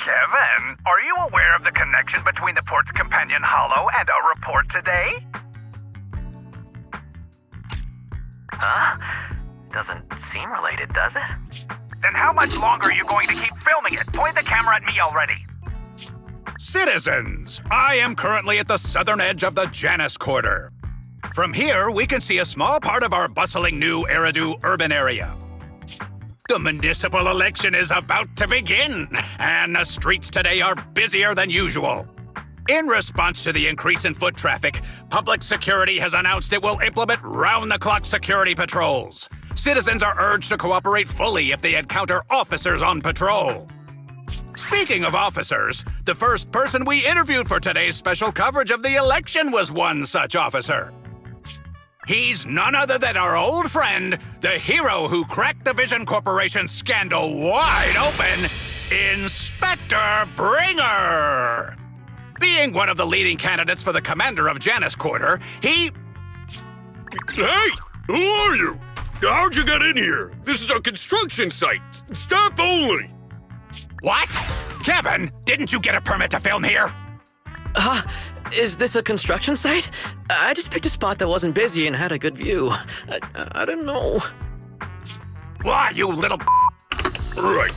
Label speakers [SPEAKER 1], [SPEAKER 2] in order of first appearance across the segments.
[SPEAKER 1] Kevin, are you aware of the connection between the port's companion hollow and our report today?
[SPEAKER 2] Huh? Doesn't seem related, does it?
[SPEAKER 1] Then how much longer are you going to keep filming it? Point the camera at me already.
[SPEAKER 3] Citizens, I am currently at the southern edge of the Janus Quarter. From here, we can see a small part of our bustling new Eridu urban area. The municipal election is about to begin, and the streets today are busier than usual. In response to the increase in foot traffic, public security has announced it will implement round-the-clock security patrols. Citizens are urged to cooperate fully if they encounter officers on patrol. Speaking of officers, the first person we interviewed for today's special coverage of the election was one such officer. He's none other than our old friend, the hero who cracked the Vision Corporation scandal wide open, Inspector Bringer. Being one of the leading candidates for the commander of Janus Quarter, he...
[SPEAKER 4] Hey! Who are you? How'd you get in here? This is a construction site. Staff only.
[SPEAKER 3] What? Kevin, didn't you get a permit to film here?
[SPEAKER 5] Is this a construction site? I just picked a spot that wasn't busy and had a good view. I don't know.
[SPEAKER 3] Why, you little...
[SPEAKER 4] Right.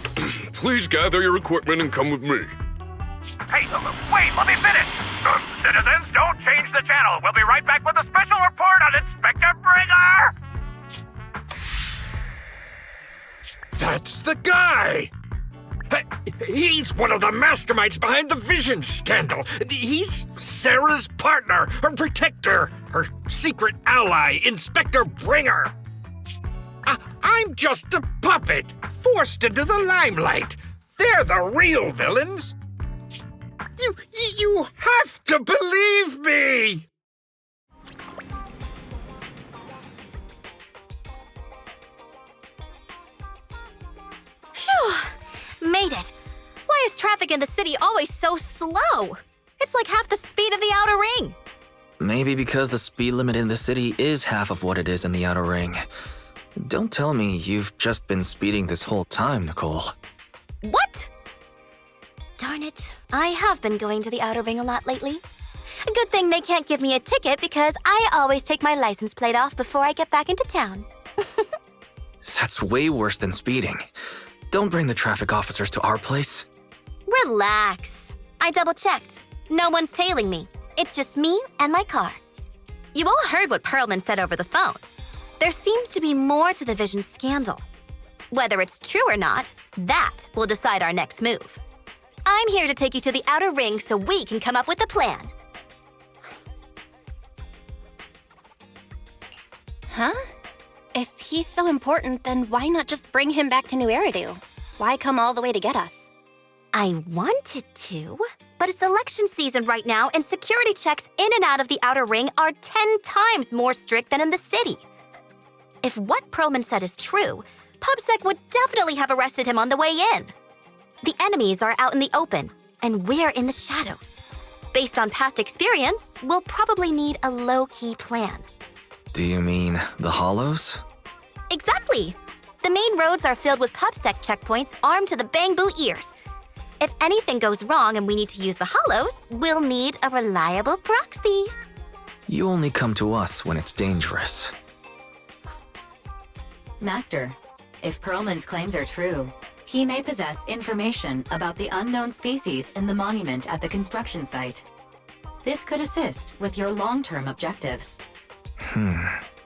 [SPEAKER 4] Please gather your equipment and come with me.
[SPEAKER 1] Hey, wait, let me finish. Citizens, don't change the channel. We'll be right back with a special report on Inspector Bringer.
[SPEAKER 4] That's the guy! He's one of the masterminds behind the Vision scandal. He's Sarah's partner, her protector, her secret ally, Inspector Bringer. I'm just a puppet, forced into the limelight. They're the real villains. You have to believe me!
[SPEAKER 6] Phew! Made it. Why is traffic in the city always so slow? It's like half the speed of the outer ring.
[SPEAKER 5] Maybe because the speed limit in the city is half of what it is in the outer ring. Don't tell me you've just been speeding this whole time, Nicole.
[SPEAKER 6] What? Darn it. I have been going to the outer ring a lot lately. A good thing they can't give me a ticket because I always take my license plate off before I get back into town.
[SPEAKER 5] That's way worse than speeding. Don't bring the traffic officers to our place.
[SPEAKER 6] Relax. I double-checked. No one's tailing me. It's just me and my car. You all heard what Perlman said over the phone. There seems to be more to the Vision scandal. Whether it's true or not, that will decide our next move. I'm here to take you to the outer ring so we can come up with a plan.
[SPEAKER 7] Huh? If he's so important, then why not just bring him back to New Eridu? Why come all the way to get us?
[SPEAKER 6] I wanted to, but it's election season right now and security checks in and out of the outer ring are 10 times more strict than in the city. If what Perlman said is true, PubSec would definitely have arrested him on the way in. The enemies are out in the open, and we're in the shadows. Based on past experience, we'll probably need a low-key plan.
[SPEAKER 5] Do you mean the hollows?
[SPEAKER 6] Exactly! The main roads are filled with PubSec checkpoints armed to the bang-boo ears. If anything goes wrong and we need to use the hollows, we'll need a reliable proxy.
[SPEAKER 5] You only come to us when it's dangerous.
[SPEAKER 8] Master, if Perlman's claims are true, he may possess information about the unknown species in the monument at the construction site. This could assist with your long-term objectives.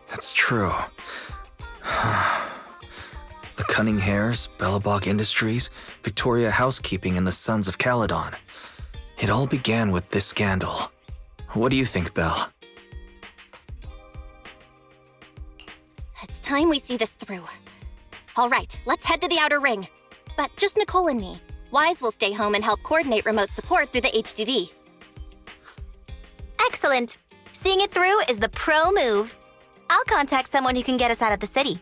[SPEAKER 5] That's true. The Cunning Hares, Bellabog Industries, Victoria Housekeeping, and the Sons of Calydon. It all began with this scandal. What do you think, Belle?
[SPEAKER 7] It's time we see this through. All right, let's head to the outer ring. But just Nicole and me. Wise will stay home and help coordinate remote support through the HDD.
[SPEAKER 6] Excellent. Seeing it through is the pro move. I'll contact someone who can get us out of the city.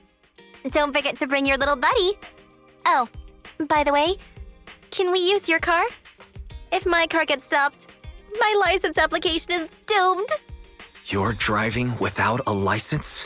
[SPEAKER 6] Don't forget to bring your little buddy. Oh, by the way, can we use your car? If my car gets stopped, my license application is doomed.
[SPEAKER 5] You're driving without a license?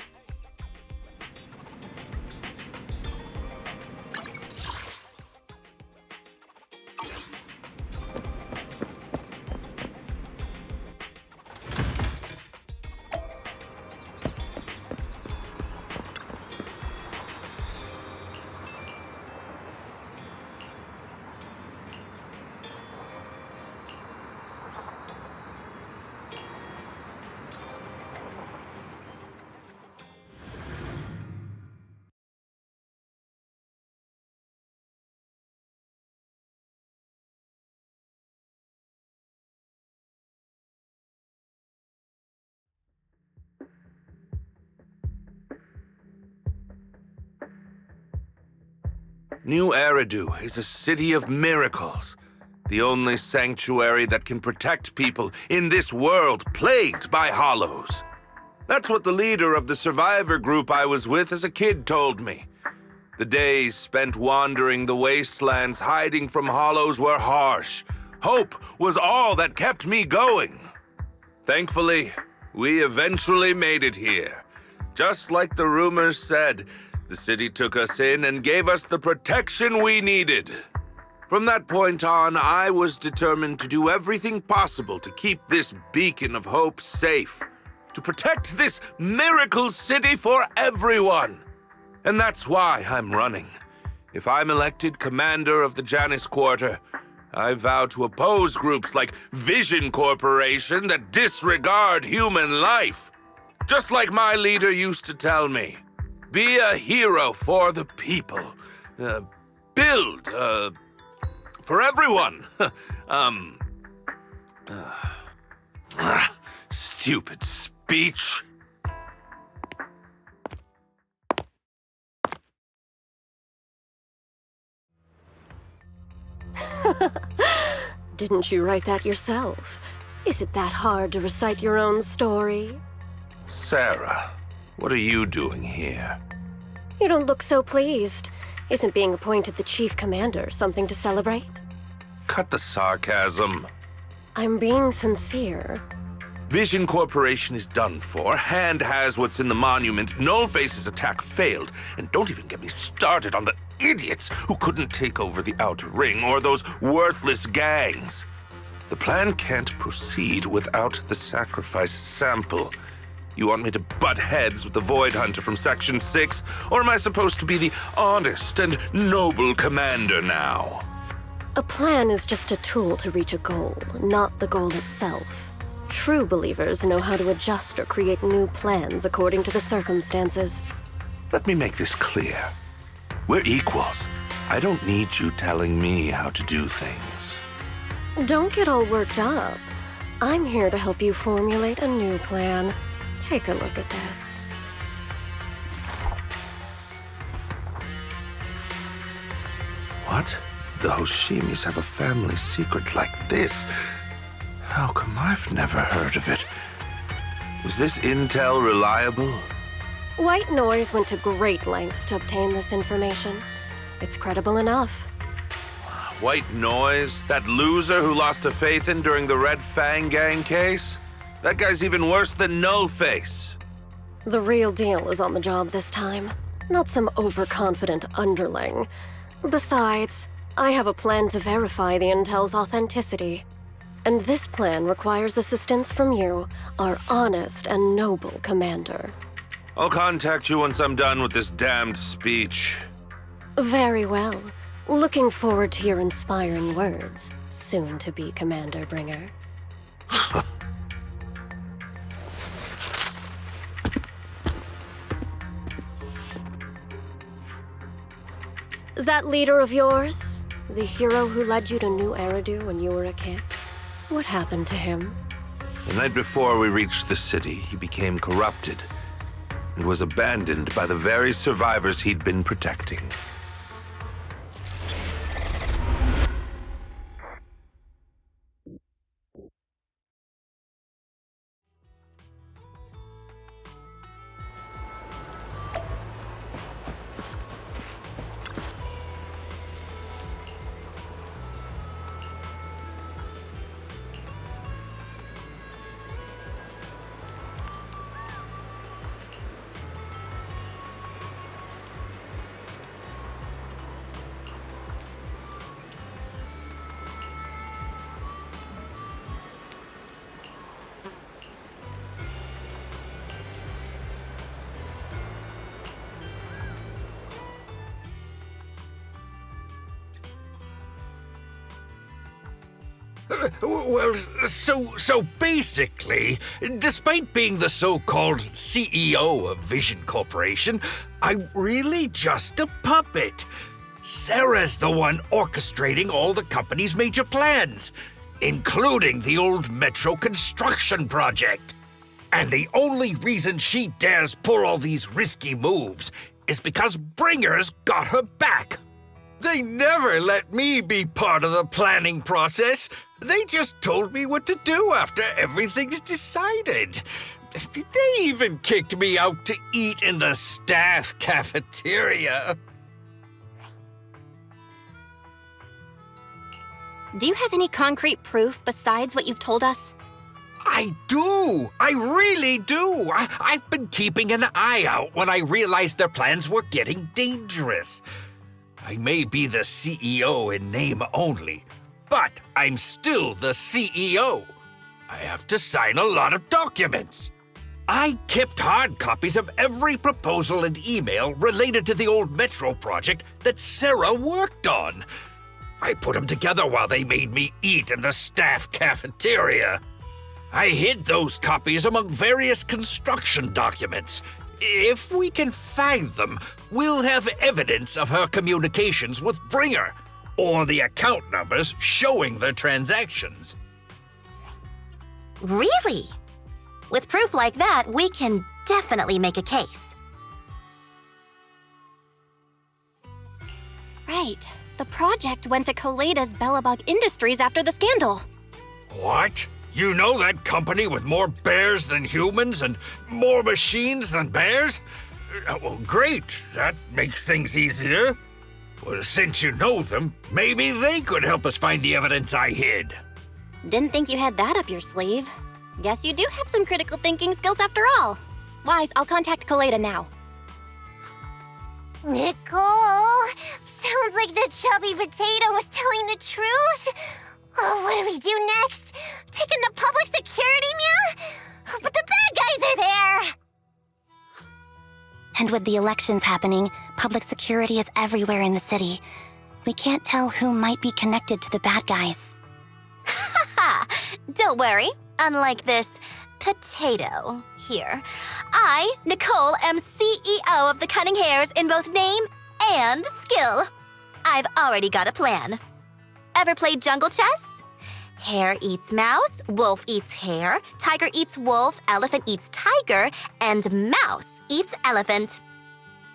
[SPEAKER 9] New Eridu is a city of miracles. The only sanctuary that can protect people in this world plagued by hollows. That's what the leader of the survivor group I was with as a kid told me. The days spent wandering the wastelands hiding from hollows were harsh. Hope was all that kept me going. Thankfully, we eventually made it here. Just like the rumors said, the city took us in and gave us the protection we needed. From that point on, I was determined to do everything possible to keep this beacon of hope safe, to protect this miracle city for everyone. And that's why I'm running. If I'm elected commander of the Janus Quarter, I vow to oppose groups like Vision Corporation that disregard human life. Just like my leader used to tell me, be a hero for the people. Build, for everyone. Stupid speech.
[SPEAKER 10] Didn't you write that yourself? Is it that hard to recite your own story?
[SPEAKER 9] Sarah, what are you doing here?
[SPEAKER 10] You don't look so pleased. Isn't being appointed the chief commander something to celebrate?
[SPEAKER 9] Cut the sarcasm.
[SPEAKER 10] I'm being sincere.
[SPEAKER 9] Vision Corporation is done for. Hand has what's in the monument. Nullface's attack failed. And don't even get me started on the idiots who couldn't take over the Outer Ring or those worthless gangs. The plan can't proceed without the sacrifice sample. You want me to butt heads with the Void Hunter from Section 6? Or am I supposed to be the honest and noble commander now?
[SPEAKER 10] A plan is just a tool to reach a goal, not the goal itself. True believers know how to adjust or create new plans according to the circumstances.
[SPEAKER 9] Let me make this clear. We're equals. I don't need you telling me how to do things.
[SPEAKER 10] Don't get all worked up. I'm here to help you formulate a new plan. Take a look at this.
[SPEAKER 9] What? The Hoshimis have a family secret like this? How come I've never heard of it? Is this intel reliable?
[SPEAKER 10] White Noise went to great lengths to obtain this information. It's credible enough.
[SPEAKER 9] White Noise? That loser who lost to Phaethon during the Red Fang Gang case? That guy's even worse than Nullface.
[SPEAKER 10] The real deal is on the job this time, not some overconfident underling. Besides, I have a plan to verify the intel's authenticity. And this plan requires assistance from you, our honest and noble commander.
[SPEAKER 9] I'll contact you once I'm done with this damned speech.
[SPEAKER 10] Very well. Looking forward to your inspiring words, soon-to-be Commander Bringer. That leader of yours? The hero who led you to New Eridu when you were a kid? What happened to him?
[SPEAKER 9] The night before we reached the city, he became corrupted and was abandoned by the very survivors he'd been protecting.
[SPEAKER 4] Well, so basically, despite being the so-called CEO of Vision Corporation, I'm really just a puppet. Sarah's the one orchestrating all the company's major plans, including the old metro construction project. And the only reason she dares pull all these risky moves is because Bringer's got her back. They never let me be part of the planning process. They just told me what to do after everything's decided. They even kicked me out to eat in the staff cafeteria.
[SPEAKER 7] Do you have any concrete proof besides what you've told us?
[SPEAKER 4] I do! I really do! I've been keeping an eye out when I realized their plans were getting dangerous. I may be the CEO in name only, but I'm still the CEO. I have to sign a lot of documents. I kept hard copies of every proposal and email related to the old Metro project that Sarah worked on. I put them together while they made me eat in the staff cafeteria. I hid those copies among various construction documents. If we can find them, we'll have evidence of her communications with Bringer, or the account numbers showing the transactions.
[SPEAKER 6] Really? With proof like that, we can definitely make a case.
[SPEAKER 7] Right. The project went to Calydon's Bellebog Industries after the scandal.
[SPEAKER 4] What? You know that company with more bears than humans and more machines than bears? Well, great. That makes things easier. Well, since you know them, maybe they could help us find the evidence I hid.
[SPEAKER 7] Didn't think you had that up your sleeve. Guess you do have some critical thinking skills after all. Wise, I'll contact Calydon now.
[SPEAKER 11] Nicole, sounds like the chubby potato was telling the truth. Oh, what do we do next? Take him to public security, Mia? But the bad guys are there!
[SPEAKER 7] And with the elections happening, public security is everywhere in the city. We can't tell who might be connected to the bad guys.
[SPEAKER 6] Ha! Don't worry. Unlike this potato here, I, Nicole, am CEO of the Cunning Hares in both name and skill. I've already got a plan. Ever played jungle chess? Hare eats mouse, wolf eats hare, tiger eats wolf, elephant eats tiger, and mouse eats elephant.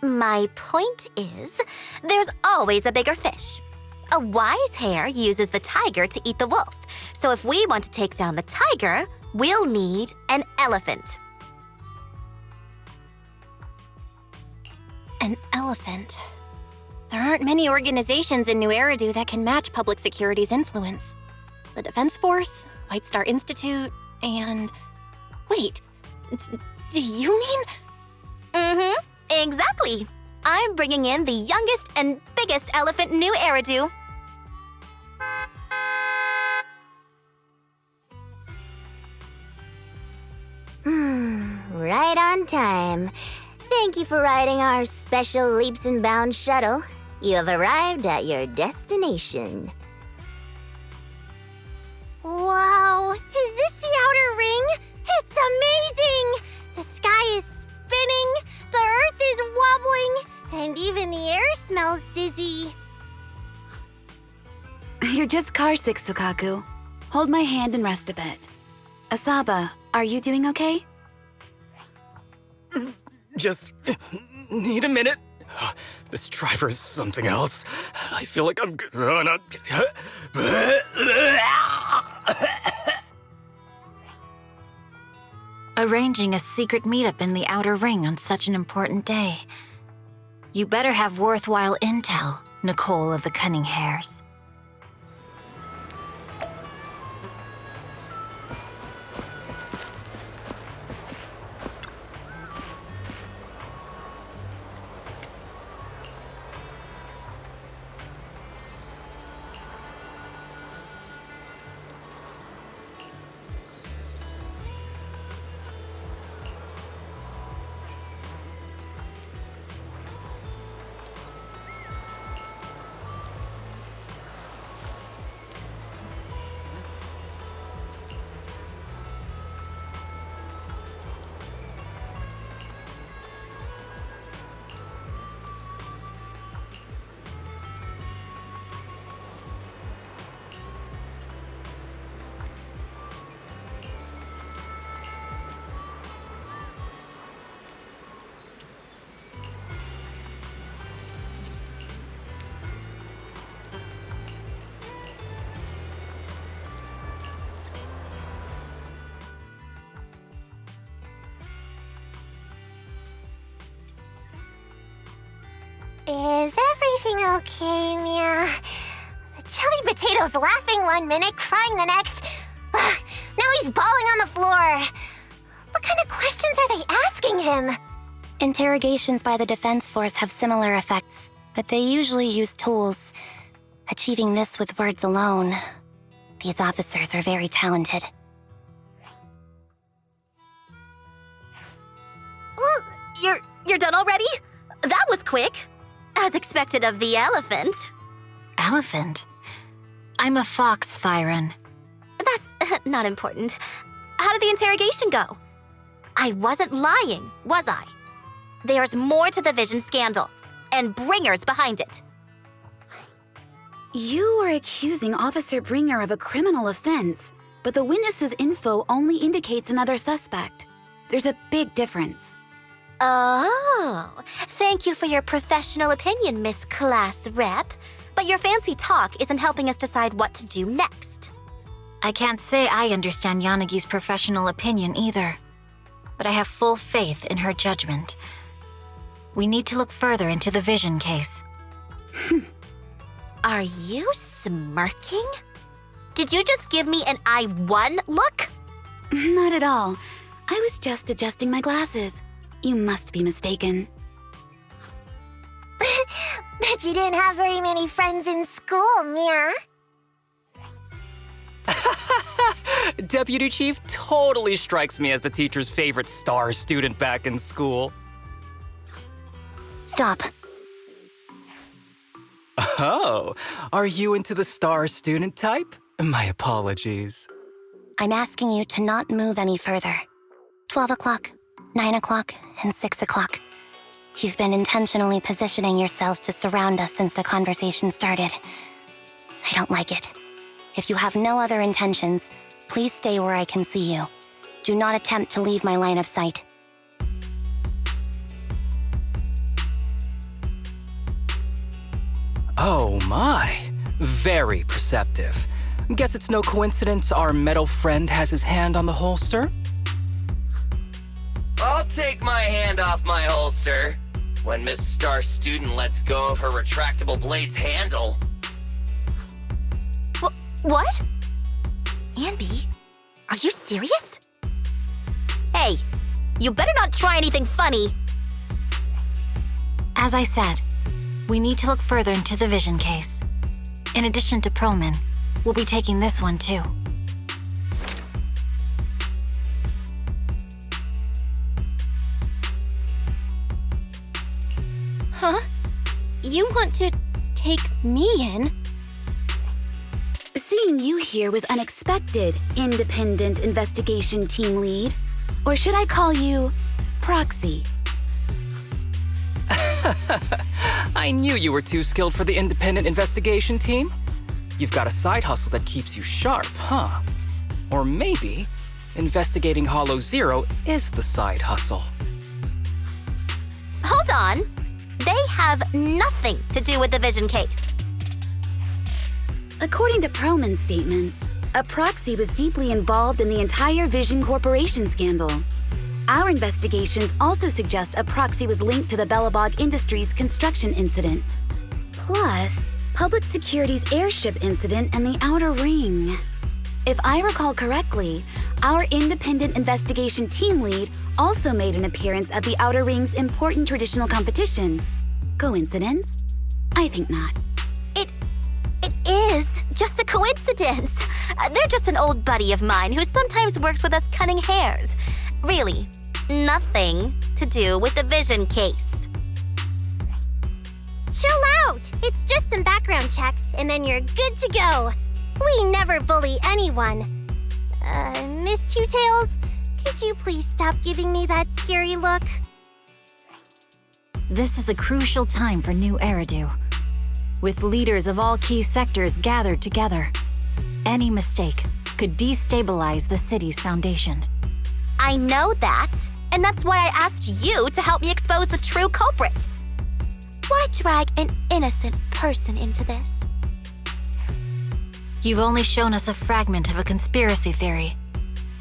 [SPEAKER 6] My point is, there's always a bigger fish. A wise hare uses the tiger to eat the wolf. So if we want to take down the tiger, we'll need an elephant.
[SPEAKER 7] An elephant. There aren't many organizations in New Eridu that can match public security's influence. The Defense Force, White Star Institute, and... Wait, do you mean...
[SPEAKER 6] Mm-hmm, exactly. I'm bringing in the youngest and biggest elephant in New Eridu.
[SPEAKER 11] Right on time. Thank you for riding our special leaps and bounds shuttle. You have arrived at your destination.
[SPEAKER 12] Wow, is this the outer ring? It's amazing! The sky is spinning, the earth is wobbling, and even the air smells dizzy.
[SPEAKER 13] You're just carsick, Sukaku. Hold my hand and rest a bit. Asaba, are you doing okay?
[SPEAKER 14] Just need a minute. This driver is something else. I feel like I'm gonna...
[SPEAKER 8] Arranging a secret meetup in the Outer Ring on such an important day. You better have worthwhile intel, Nicole of the Cunning Hares.
[SPEAKER 11] Is everything okay, Mia? The chubby potato's laughing one minute, crying the next. Now he's bawling on the floor. What kind of questions are they asking him?
[SPEAKER 7] Interrogations by the Defense Force have similar effects, but they usually use tools. Achieving this with words alone. These officers are very talented.
[SPEAKER 6] You're done already? That was quick. As expected of the elephant.
[SPEAKER 15] Elephant? I'm a fox, Thyron.
[SPEAKER 6] That's not important. How did the interrogation go? I wasn't lying, was I? There's more to the Vision scandal, and Bringer's behind it.
[SPEAKER 13] You are accusing Officer Bringer of a criminal offense, but the witness's info only indicates another suspect. There's a big difference.
[SPEAKER 6] Oh, thank you for your professional opinion, Miss Class Rep. But your fancy talk isn't helping us decide what to do next.
[SPEAKER 15] I can't say I understand Yanagi's professional opinion either, but I have full faith in her judgment. We need to look further into the Vision case.
[SPEAKER 6] Are you smirking? Did you just give me an I won look?
[SPEAKER 13] Not at all. I was just adjusting my glasses. You must be mistaken.
[SPEAKER 11] Bet you didn't have very many friends in school, Mia.
[SPEAKER 14] Deputy Chief totally strikes me as the teacher's favorite star student back in school.
[SPEAKER 7] Stop.
[SPEAKER 14] Oh, are you into the star student type? My apologies.
[SPEAKER 7] I'm asking you to not move any further. 12 o'clock, 9 o'clock, and 6 o'clock. You've been intentionally positioning yourselves to surround us since the conversation started. I don't like it. If you have no other intentions, please stay where I can see you. Do not attempt to leave my line of sight.
[SPEAKER 14] Oh my, very perceptive. Guess it's no coincidence our metal friend has his hand on the holster?
[SPEAKER 2] I'll take my hand off my holster when Miss Star Student lets go of her retractable blade's handle.
[SPEAKER 6] What? Anby, are you serious? Hey, you better not try anything funny.
[SPEAKER 15] As I said, we need to look further into the Vision case. In addition to Perlman, we'll be taking this one too.
[SPEAKER 7] Huh? You want to take me in?
[SPEAKER 13] Seeing you here was unexpected, Independent Investigation Team Lead. Or should I call you Proxy?
[SPEAKER 14] I knew you were too skilled for the Independent Investigation Team. You've got a side hustle that keeps you sharp, huh? Or maybe investigating Hollow Zero is the side hustle.
[SPEAKER 6] Hold on. They have nothing to do with the Vision case.
[SPEAKER 13] According to Perlman's statements, a proxy was deeply involved in the entire Vision Corporation scandal. Our investigations also suggest a proxy was linked to the Bellabog Industries construction incident. Plus, Public Security's airship incident and the Outer Ring. If I recall correctly, our Independent Investigation Team Lead also made an appearance at the Outer Ring's important traditional competition. Coincidence? I think not.
[SPEAKER 6] It is just a coincidence. They're just an old buddy of mine who sometimes works with us cutting hairs. Really, nothing to do with the Vision case.
[SPEAKER 12] Chill out! It's just some background checks, and then you're good to go. We never bully anyone. Miss Two Tails, could you please stop giving me that scary look?
[SPEAKER 15] This is a crucial time for New Eridu. With leaders of all key sectors gathered together, any mistake could destabilize the city's foundation.
[SPEAKER 6] I know that, and that's why I asked you to help me expose the true culprit. Why drag an innocent person into this?
[SPEAKER 15] You've only shown us a fragment of a conspiracy theory,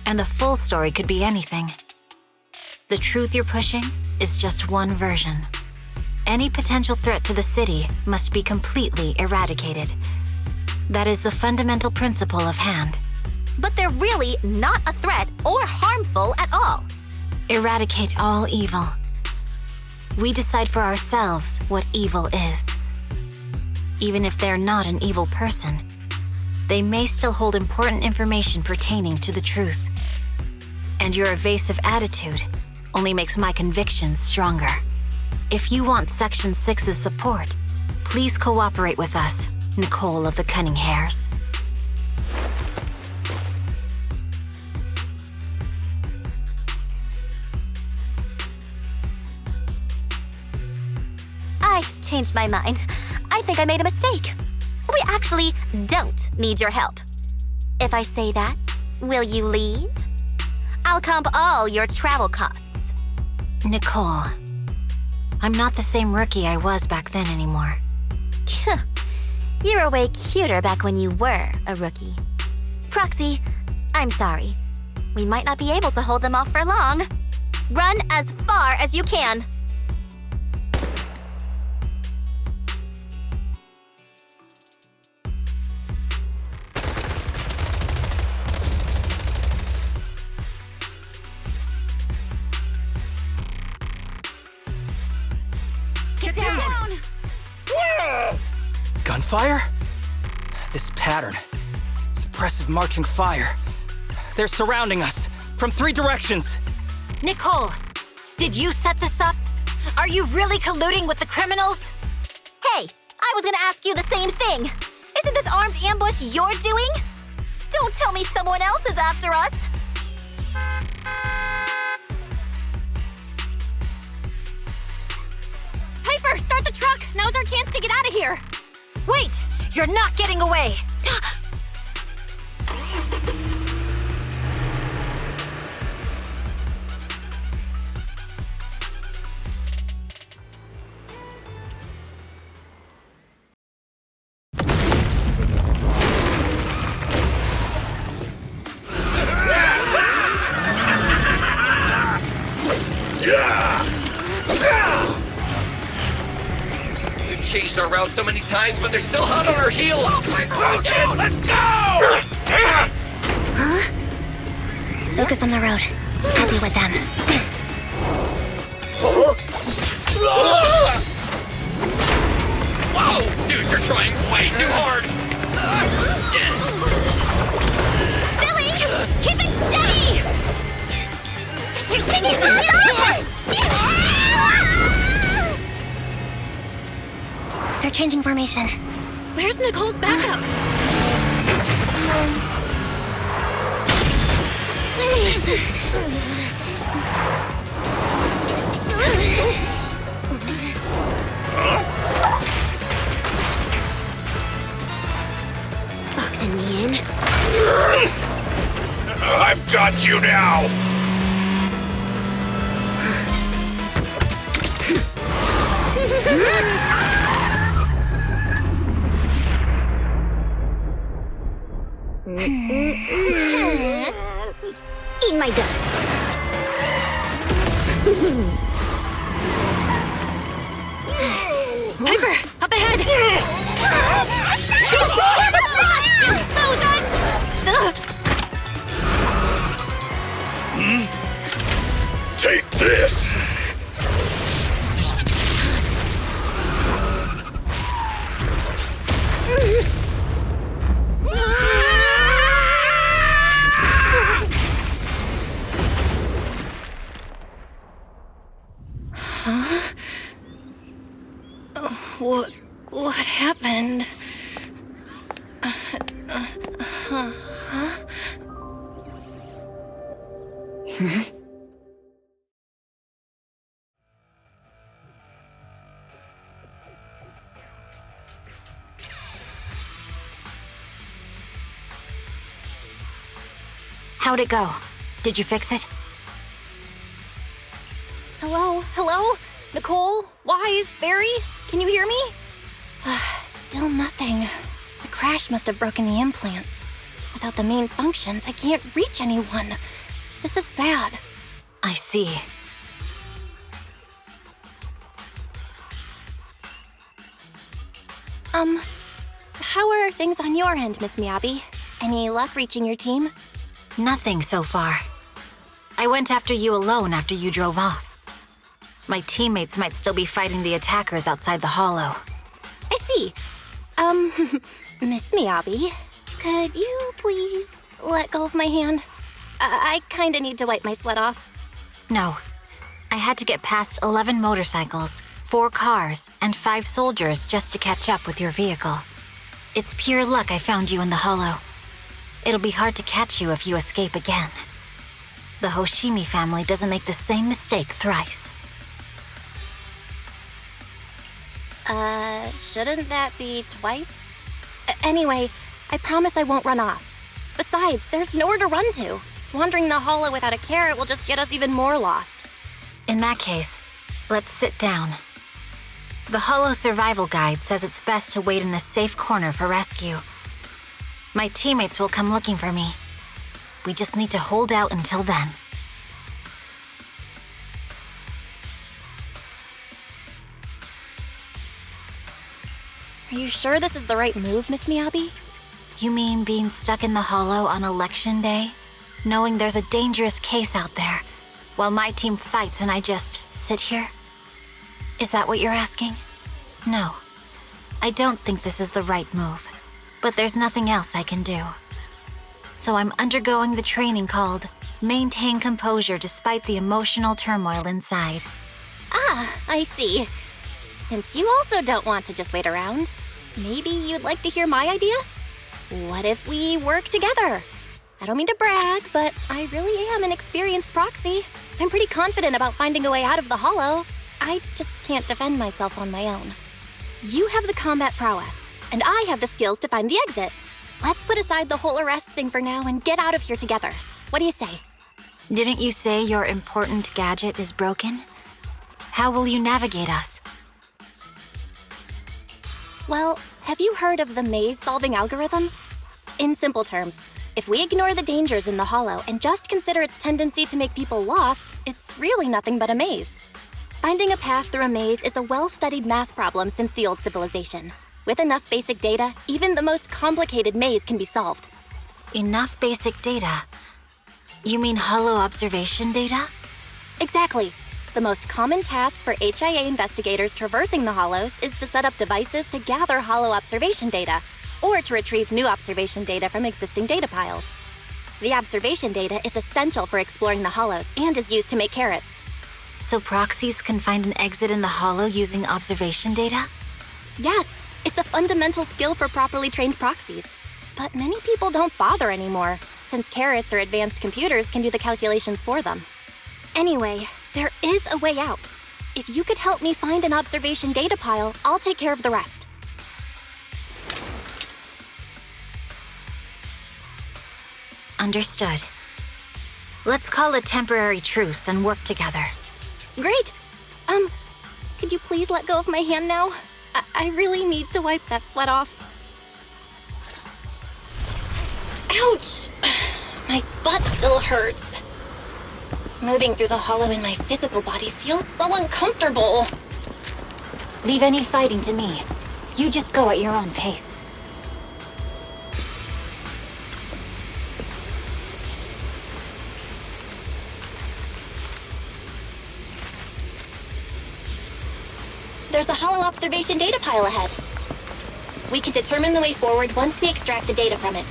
[SPEAKER 15] and the full story could be anything. The truth you're pushing is just one version. Any potential threat to the city must be completely eradicated. That is the fundamental principle of Hand.
[SPEAKER 6] But they're really not a threat or harmful at all.
[SPEAKER 15] Eradicate all evil. We decide for ourselves what evil is. Even if they're not an evil person, they may still hold important information pertaining to the truth. And your evasive attitude only makes my convictions stronger. If you want Section 6's support, please cooperate with us, Nicole of the Cunning Hairs.
[SPEAKER 6] I changed my mind. I think I made a mistake. We actually don't need your help. If I say that, will you leave? I'll comp all your travel costs.
[SPEAKER 15] Nicole, I'm not the same rookie I was back then anymore.
[SPEAKER 6] You were way cuter back when you were a rookie. Proxy, I'm sorry. We might not be able to hold them off for long. Run as far as you can.
[SPEAKER 12] Get down!
[SPEAKER 14] Gunfire? This pattern. Suppressive marching fire. They're surrounding us from 3 directions.
[SPEAKER 15] Nicole, did you set this up? Are you really colluding with the criminals?
[SPEAKER 6] Hey, I was gonna ask you the same thing. Isn't this armed ambush you're doing? Don't tell me someone else is after us.
[SPEAKER 7] Piper, start the truck! Now's our chance to get out of here!
[SPEAKER 15] Wait! You're not getting away!
[SPEAKER 2] We've changed our route so many times, but they're still hot on our heels.
[SPEAKER 1] Let's go!
[SPEAKER 7] Huh? Focus on the road. I'll deal with them.
[SPEAKER 2] Whoa! Dude, you're trying way too hard!
[SPEAKER 11] Billy! Keep it steady! You're sticking fire!
[SPEAKER 7] They're changing formation. Where's Nicole's backup?
[SPEAKER 11] Boxing me in.
[SPEAKER 1] I've got you now!
[SPEAKER 11] Eat my dust.
[SPEAKER 7] Piper, up ahead!
[SPEAKER 1] Take this!
[SPEAKER 7] Huh? What happened? Huh?
[SPEAKER 15] How'd it go? Did you fix it?
[SPEAKER 7] Hello? Hello? Nicole? Wise? Barry? Can you hear me? Still nothing. The crash must have broken the implants. Without the main functions, I can't reach anyone. This is bad.
[SPEAKER 15] I see.
[SPEAKER 7] How are things on your end, Miss Miyabi? Any luck reaching your team?
[SPEAKER 15] Nothing so far. I went after you alone after you drove off. My teammates might still be fighting the attackers outside the hollow.
[SPEAKER 7] I see. Miss Miyabi, could you please let go of my hand? I kinda need to wipe my sweat off.
[SPEAKER 15] No. I had to get past 11 motorcycles, 4 cars, and 5 soldiers just to catch up with your vehicle. It's pure luck I found you in the hollow. It'll be hard to catch you if you escape again. The Hoshimi family doesn't make the same mistake thrice.
[SPEAKER 7] Shouldn't that be twice? Anyway, I promise I won't run off. Besides, there's nowhere to run to. Wandering the hollow without a carrot will just get us even more lost.
[SPEAKER 15] In that case, let's sit down. The hollow survival guide says it's best to wait in a safe corner for rescue. My teammates will come looking for me. We just need to hold out until then.
[SPEAKER 7] Are you sure this is the right move, Miss Miyabi?
[SPEAKER 15] You mean being stuck in the hollow on election day? Knowing there's a dangerous case out there, while my team fights and I just sit here? Is that what you're asking? No. I don't think this is the right move. But there's nothing else I can do. So I'm undergoing the training called Maintain Composure Despite the Emotional Turmoil Inside.
[SPEAKER 7] Ah, I see. Since you also don't want to just wait around, maybe you'd like to hear my idea? What if we work together? I don't mean to brag, but I really am an experienced proxy. I'm pretty confident about finding a way out of the hollow. I just can't defend myself on my own. You have the combat prowess, and I have the skills to find the exit. Let's put aside the whole arrest thing for now and get out of here together. What do you say?
[SPEAKER 15] Didn't you say your important gadget is broken? How will you navigate us?
[SPEAKER 7] Well, have you heard of the maze-solving algorithm? In simple terms, if we ignore the dangers in the hollow and just consider its tendency to make people lost, it's really nothing but a maze. Finding a path through a maze is a well-studied math problem since the old civilization. With enough basic data, even the most complicated maze can be solved.
[SPEAKER 15] Enough basic data? You mean hollow observation data?
[SPEAKER 7] Exactly. The most common task for HIA investigators traversing the hollows is to set up devices to gather hollow observation data, or to retrieve new observation data from existing data piles. The observation data is essential for exploring the hollows and is used to make carrots.
[SPEAKER 15] So proxies can find an exit in the hollow using observation data?
[SPEAKER 7] Yes, it's a fundamental skill for properly trained proxies. But many people don't bother anymore, since carrots or advanced computers can do the calculations for them. Anyway, there is a way out. If you could help me find an observation data pile, I'll take care of the rest.
[SPEAKER 15] Understood. Let's call a temporary truce and work together.
[SPEAKER 7] Great! Could you please let go of my hand now? I really need to wipe that sweat off. Ouch! My butt still hurts. Moving through the hollow in my physical body feels so uncomfortable.
[SPEAKER 15] Leave any fighting to me. You just go at your own pace.
[SPEAKER 7] There's a hollow observation data pile ahead. We can determine the way forward once we extract the data from it.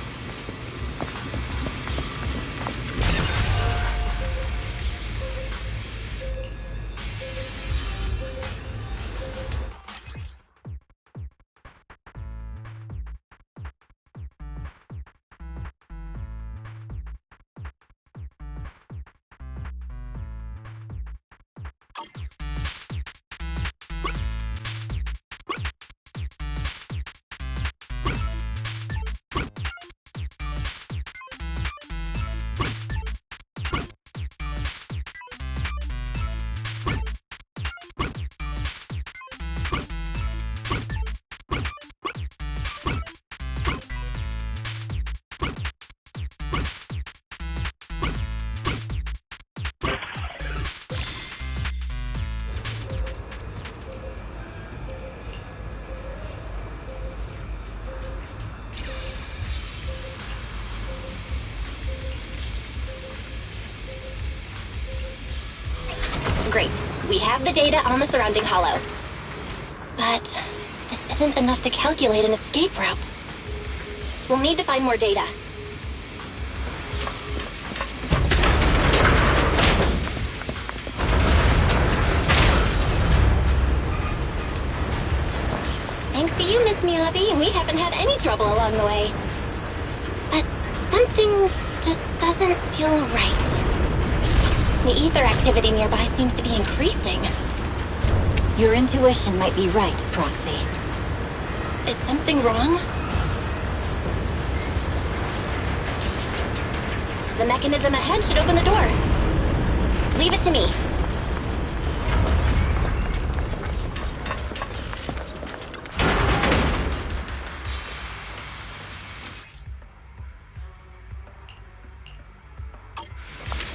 [SPEAKER 7] Great. We have the data on the surrounding hollow. But this isn't enough to calculate an escape route. We'll need to find more data. Thanks to you, Miss Miyabi, we haven't had any trouble along the way. But something just doesn't feel right. The ether activity nearby seems to be increasing.
[SPEAKER 15] Your intuition might be right, Proxy.
[SPEAKER 7] Is something wrong? The mechanism ahead should open the door. Leave it to me.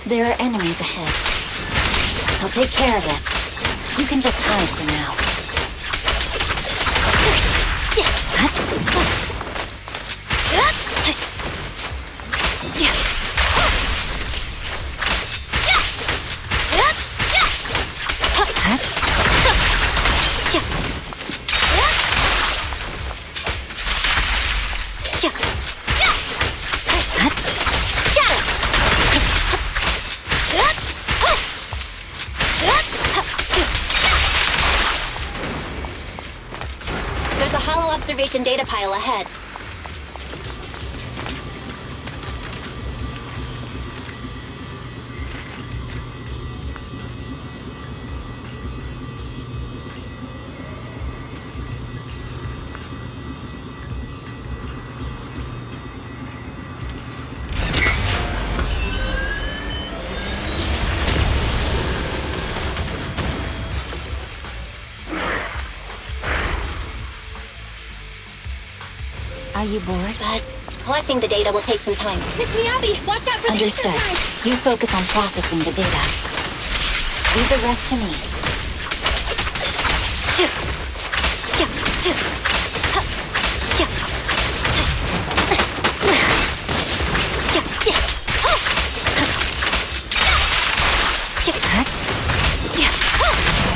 [SPEAKER 15] There are enemies ahead. I'll take care of this. You can just hide for now.
[SPEAKER 7] There's a hollow observation data pile ahead.
[SPEAKER 15] Are you bored?
[SPEAKER 7] But collecting the data will take some time. Miss Miyabi, watch out for
[SPEAKER 15] Understood.
[SPEAKER 7] the ether current.
[SPEAKER 15] You focus on processing the data. Leave the rest to me.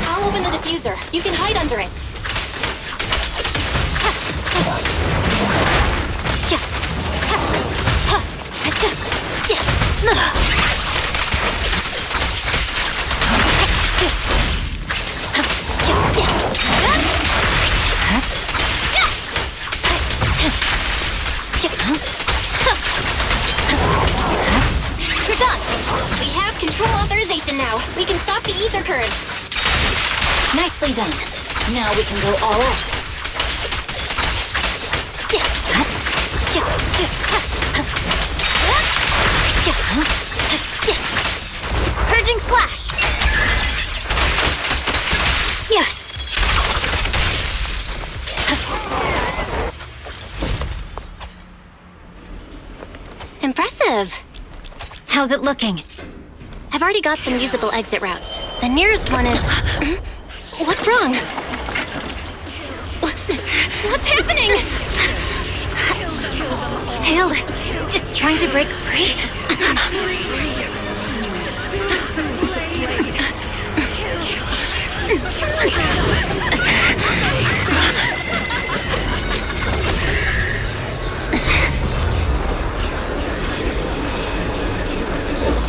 [SPEAKER 7] I'll open the diffuser. You can hide under it. We're done. We have control authorization now. We can stop the ether current.
[SPEAKER 15] Nicely done. Now we can go all out.
[SPEAKER 7] Purging slash. Impressive.
[SPEAKER 15] How's it looking?
[SPEAKER 7] I've already got some usable exit routes. The nearest one is... What's wrong? What's happening?
[SPEAKER 15] Tailless is trying to break free.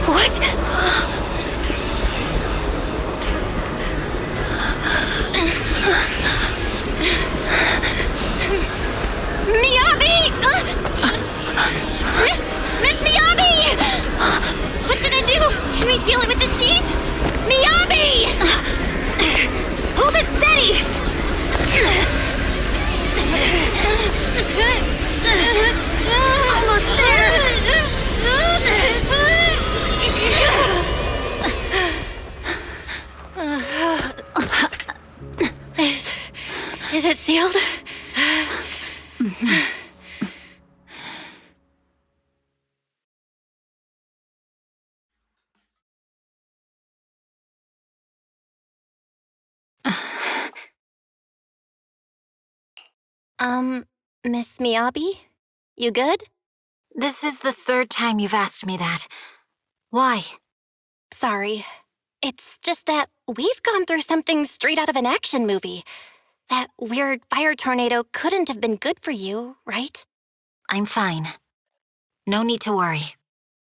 [SPEAKER 7] What? Miyabi! Miss Miyabi! What should I do? Can we seal it with the sheath? Miyabi! Hold it steady! Almost there! Is it sealed? Miss Miyabi? You good?
[SPEAKER 15] This is the third time you've asked me that. Why?
[SPEAKER 7] Sorry. It's just that we've gone through something straight out of an action movie. That weird fire tornado couldn't have been good for you, right?
[SPEAKER 15] I'm fine. No need to worry.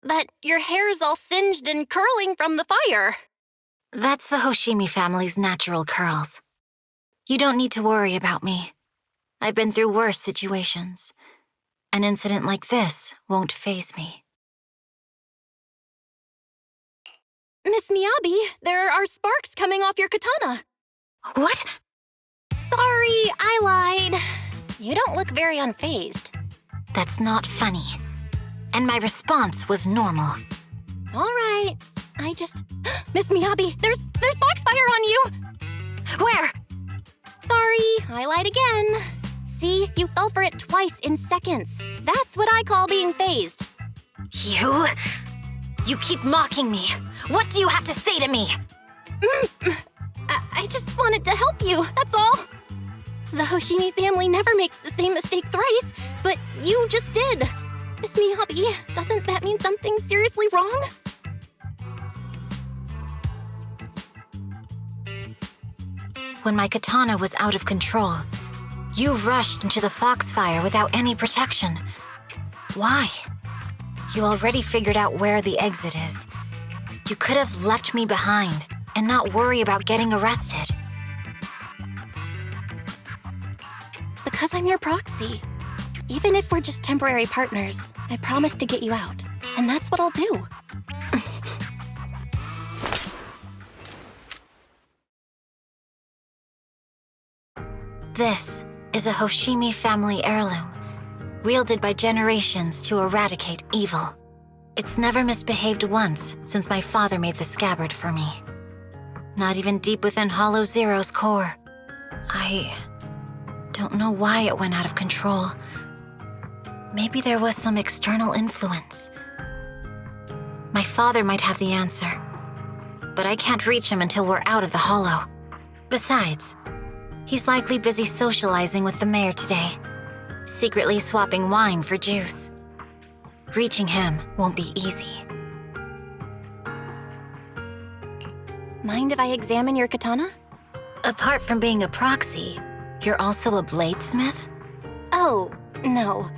[SPEAKER 7] But your hair's all singed and curling from the fire.
[SPEAKER 15] That's the Hoshimi family's natural curls. You don't need to worry about me. I've been through worse situations. An incident like this won't faze me.
[SPEAKER 7] Miss Miyabi, there are sparks coming off your katana.
[SPEAKER 15] What?
[SPEAKER 7] Sorry, I lied. You don't look very unfazed.
[SPEAKER 15] That's not funny. And my response was normal.
[SPEAKER 7] All right, I just... Miss Miyabi, there's foxfire on you!
[SPEAKER 15] Where?
[SPEAKER 7] Sorry, I lied again. See, you fell for it twice in seconds. That's what I call being phased.
[SPEAKER 15] You keep mocking me. What do you have to say to me?
[SPEAKER 7] I just wanted to help you, that's all. The Hoshimi family never makes the same mistake thrice, but you just did. Miss Miyabi, doesn't that mean something's seriously wrong?
[SPEAKER 15] When my katana was out of control, you rushed into the foxfire without any protection. Why? You already figured out where the exit is. You could have left me behind and not worry about getting arrested.
[SPEAKER 7] Because I'm your proxy. Even if we're just temporary partners, I promise to get you out. And that's what I'll do.
[SPEAKER 15] This is a Hoshimi family heirloom, wielded by generations to eradicate evil. It's never misbehaved once since my father made the scabbard for me. Not even deep within Hollow Zero's core. I don't know why it went out of control. Maybe there was some external influence. My father might have the answer, but I can't reach him until we're out of the Hollow. Besides, he's likely busy socializing with the mayor today, secretly swapping wine for juice. Reaching him won't be easy.
[SPEAKER 7] Mind if I examine your katana?
[SPEAKER 15] Apart from being a proxy, you're also a bladesmith?
[SPEAKER 7] Oh, no.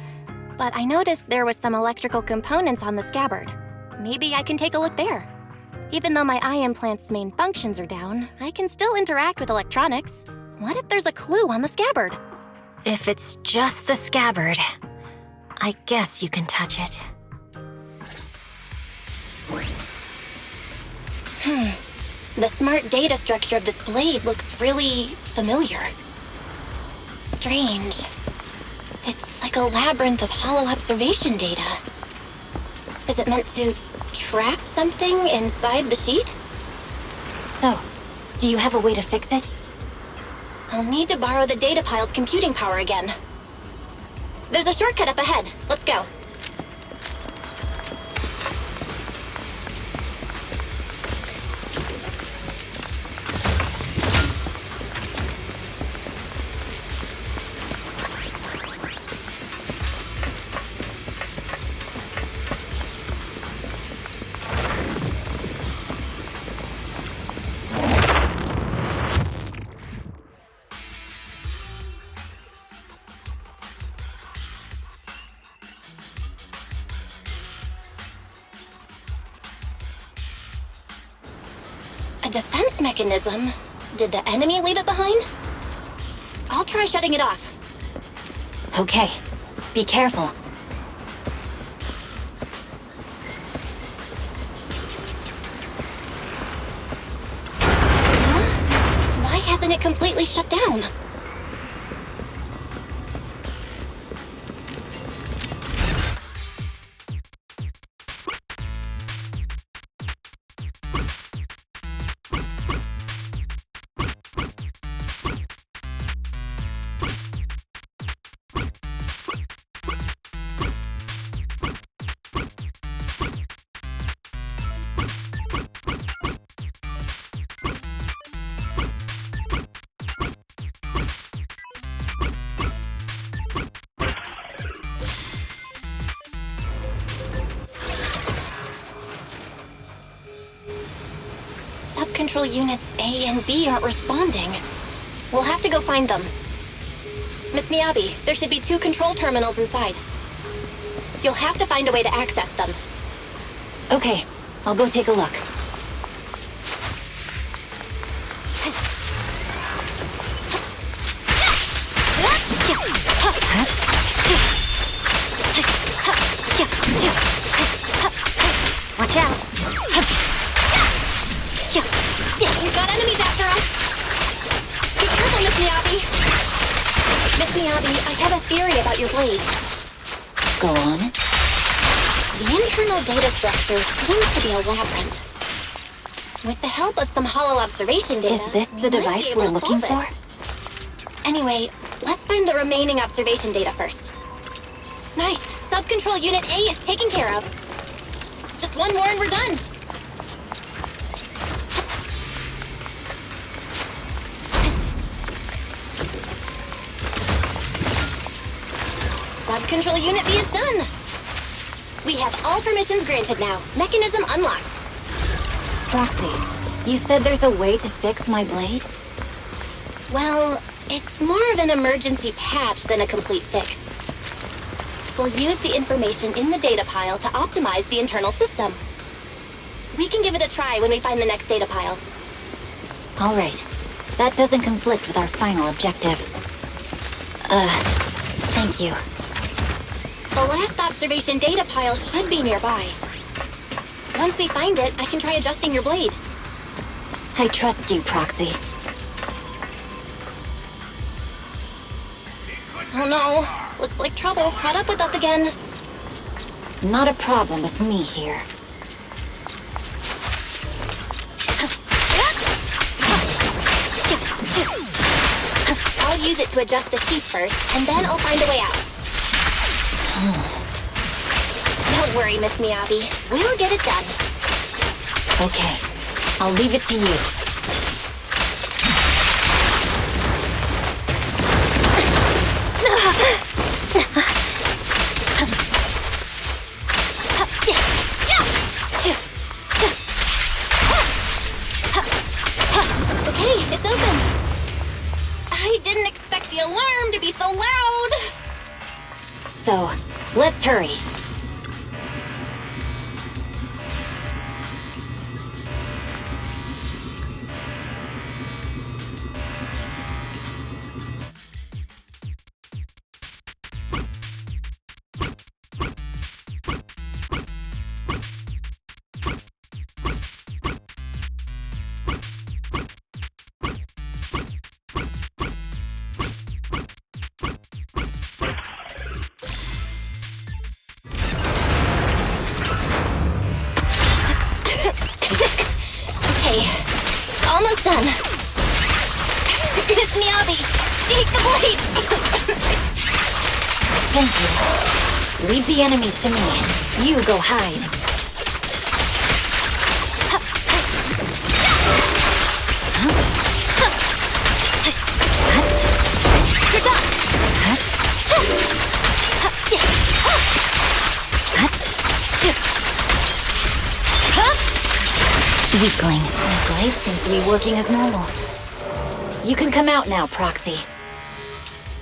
[SPEAKER 7] But I noticed there was some electrical components on the scabbard. Maybe I can take a look there. Even though my eye implant's main functions are down, I can still interact with electronics. What if there's a clue on the scabbard?
[SPEAKER 15] If it's just the scabbard, I guess you can touch it.
[SPEAKER 7] The smart data structure of this blade looks really familiar. Strange. It's like a labyrinth of hollow observation data. Is it meant to trap something inside the sheet?
[SPEAKER 15] So, do you have a way to fix it?
[SPEAKER 7] I'll need to borrow the data pile's computing power again. There's a shortcut up ahead. Let's go. Defense mechanism? Did the enemy leave it behind? I'll try shutting it off.
[SPEAKER 15] Okay, be careful.
[SPEAKER 7] Huh? Why hasn't it completely shut down? sub-control units A and B aren't responding. We'll have to go find them. Miss Miyabi, there should be 2 control terminals inside. You'll have to find a way to access them.
[SPEAKER 15] Okay, I'll go take a look.
[SPEAKER 7] Watch out! We've got enemies after us! Be careful, Miss Miyabi! Miss Miyabi, I have a theory about your blade.
[SPEAKER 15] Go on.
[SPEAKER 7] The internal data structure seems to be a labyrinth. With the help of some hollow observation data...
[SPEAKER 15] Is this
[SPEAKER 7] we
[SPEAKER 15] the
[SPEAKER 7] might be
[SPEAKER 15] device
[SPEAKER 7] able
[SPEAKER 15] we're
[SPEAKER 7] to
[SPEAKER 15] looking
[SPEAKER 7] solve
[SPEAKER 15] for?
[SPEAKER 7] it. Anyway, let's find the remaining observation data first. Nice! Sub-control unit A is taken care of. Just one more and we're done. Sub-control unit B is done. We have all permissions granted now. Mechanism unlocked.
[SPEAKER 15] Proxy, you said there's a way to fix my blade?
[SPEAKER 7] Well, it's more of an emergency patch than a complete fix. We'll use the information in the data pile to optimize the internal system. We can give it a try when we find the next data pile.
[SPEAKER 15] All right. That doesn't conflict with our final objective. Thank you.
[SPEAKER 7] The last observation data pile should be nearby. Once we find it, I can try adjusting your blade.
[SPEAKER 15] I trust you, Proxy.
[SPEAKER 7] Oh no, looks like trouble's caught up with us again.
[SPEAKER 15] Not a problem with me here.
[SPEAKER 7] I'll use it to adjust the sheath first, and then I'll find a way out. Don't worry, Miss Miyabi. We'll get it done.
[SPEAKER 15] Okay, I'll leave it to you.
[SPEAKER 7] Okay, it's open. I didn't expect the alarm to be so loud.
[SPEAKER 15] So, let's hurry.
[SPEAKER 7] Okay, almost done. Miss Miyabi, take the blade.
[SPEAKER 15] Thank you. Leave the enemies to me. You go hide.
[SPEAKER 7] You're done.
[SPEAKER 15] Weakling. My blade seems to be working as normal. You can come out now, Proxy.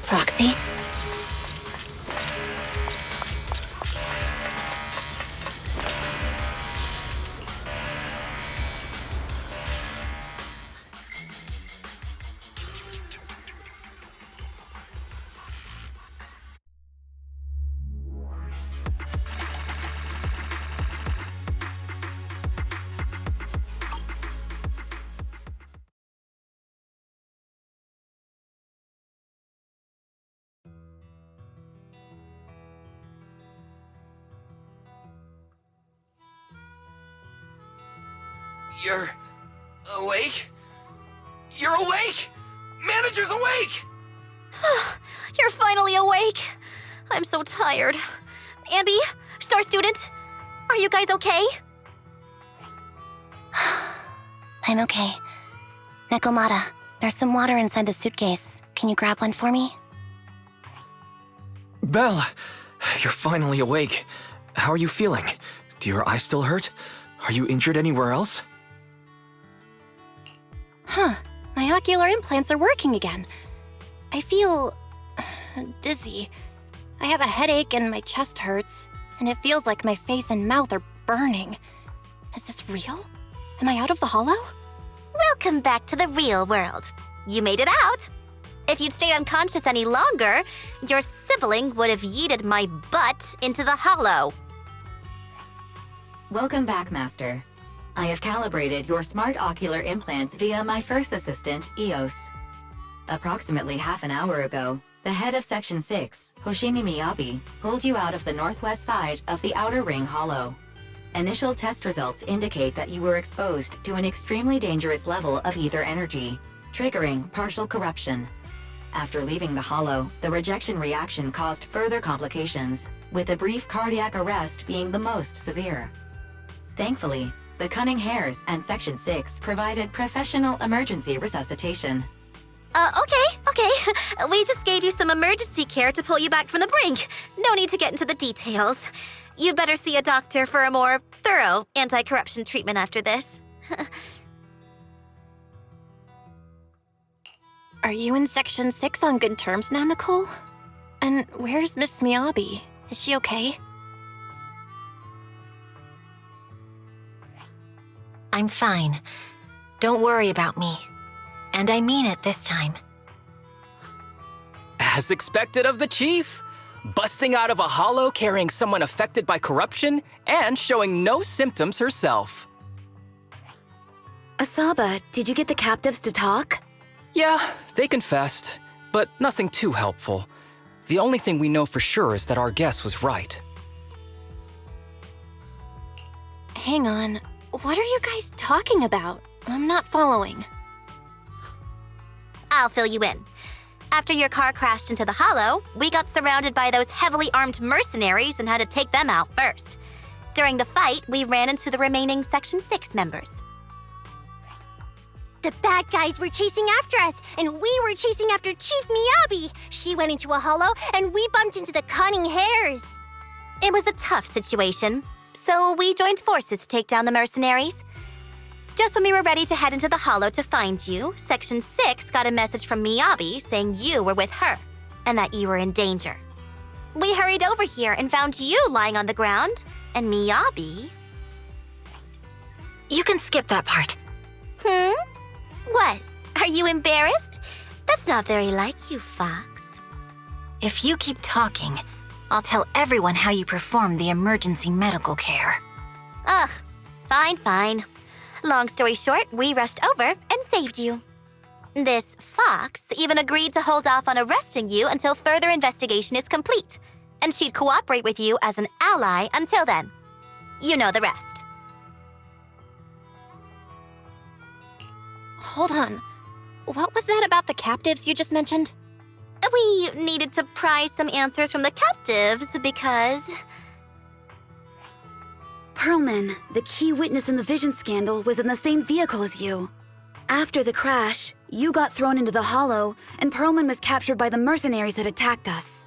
[SPEAKER 15] Proxy?
[SPEAKER 2] You're awake? You're awake! Manager's awake!
[SPEAKER 6] You're finally awake. I'm so tired. Ambi, Star Student, are you guys okay?
[SPEAKER 7] I'm okay. Nekomata, there's some water inside the suitcase. Can you grab one for me?
[SPEAKER 5] Belle, you're finally awake. How are you feeling? Do your eyes still hurt? Are you injured anywhere else?
[SPEAKER 7] Huh, my ocular implants are working again. I feel dizzy. I have a headache and my chest hurts, and it feels like my face and mouth are burning. Is this real? Am I out of the hollow?
[SPEAKER 6] Welcome back to the real world. You made it out. If you'd stayed unconscious any longer, your sibling would have yeeted my butt into the hollow.
[SPEAKER 8] Welcome back, Master. I have calibrated your smart ocular implants via my first assistant, EOS. Approximately half an hour ago, the head of Section 6, Hoshimi Miyabi, pulled you out of the northwest side of the Outer Ring Hollow. Initial test results indicate that you were exposed to an extremely dangerous level of ether energy, triggering partial corruption. After leaving the hollow, the rejection reaction caused further complications, with a brief cardiac arrest being the most severe. Thankfully, the Cunning Hares and Section 6 provided professional emergency resuscitation.
[SPEAKER 6] Okay. We just gave you some emergency care to pull you back from the brink. No need to get into the details. You'd better see a doctor for a more thorough anti-corruption treatment after this.
[SPEAKER 7] Are you in Section 6 on good terms now, Nicole? And where's Miss Miyabi? Is she okay?
[SPEAKER 15] I'm fine. Don't worry about me. And I mean it this time.
[SPEAKER 14] As expected of the chief. Busting out of a hollow carrying someone affected by corruption and showing no symptoms herself.
[SPEAKER 13] Asaba, did you get the captives to talk?
[SPEAKER 14] Yeah, they confessed, but nothing too helpful. The only thing we know for sure is that our guess was right.
[SPEAKER 7] Hang on, what are you guys talking about? I'm not following.
[SPEAKER 6] I'll fill you in. After your car crashed into the hollow, we got surrounded by those heavily armed mercenaries and had to take them out first. During the fight, we ran into the remaining Section 6 members.
[SPEAKER 12] The bad guys were chasing after us, and we were chasing after Chief Miyabi. She went into a hollow, and we bumped into the Cunning Hares.
[SPEAKER 6] It was a tough situation, so we joined forces to take down the mercenaries. Just when we were ready to head into the hollow to find you, Section 6 got a message from Miyabi saying you were with her, and that you were in danger. We hurried over here and found you lying on the ground, and Miyabi...
[SPEAKER 15] You can skip that part.
[SPEAKER 6] What? Are you embarrassed? That's not very like you, Fox.
[SPEAKER 15] If you keep talking, I'll tell everyone how you performed the emergency medical care.
[SPEAKER 6] Ugh, fine. Long story short, we rushed over and saved you. This Fox even agreed to hold off on arresting you until further investigation is complete, and she'd cooperate with you as an ally until then. You know the rest.
[SPEAKER 7] Hold on. What was that about the captives you just mentioned?
[SPEAKER 6] We needed to pry some answers from the captives because...
[SPEAKER 13] Pearlman, the key witness in the Vision scandal, was in the same vehicle as you. After the crash, you got thrown into the hollow, and Pearlman was captured by the mercenaries that attacked us.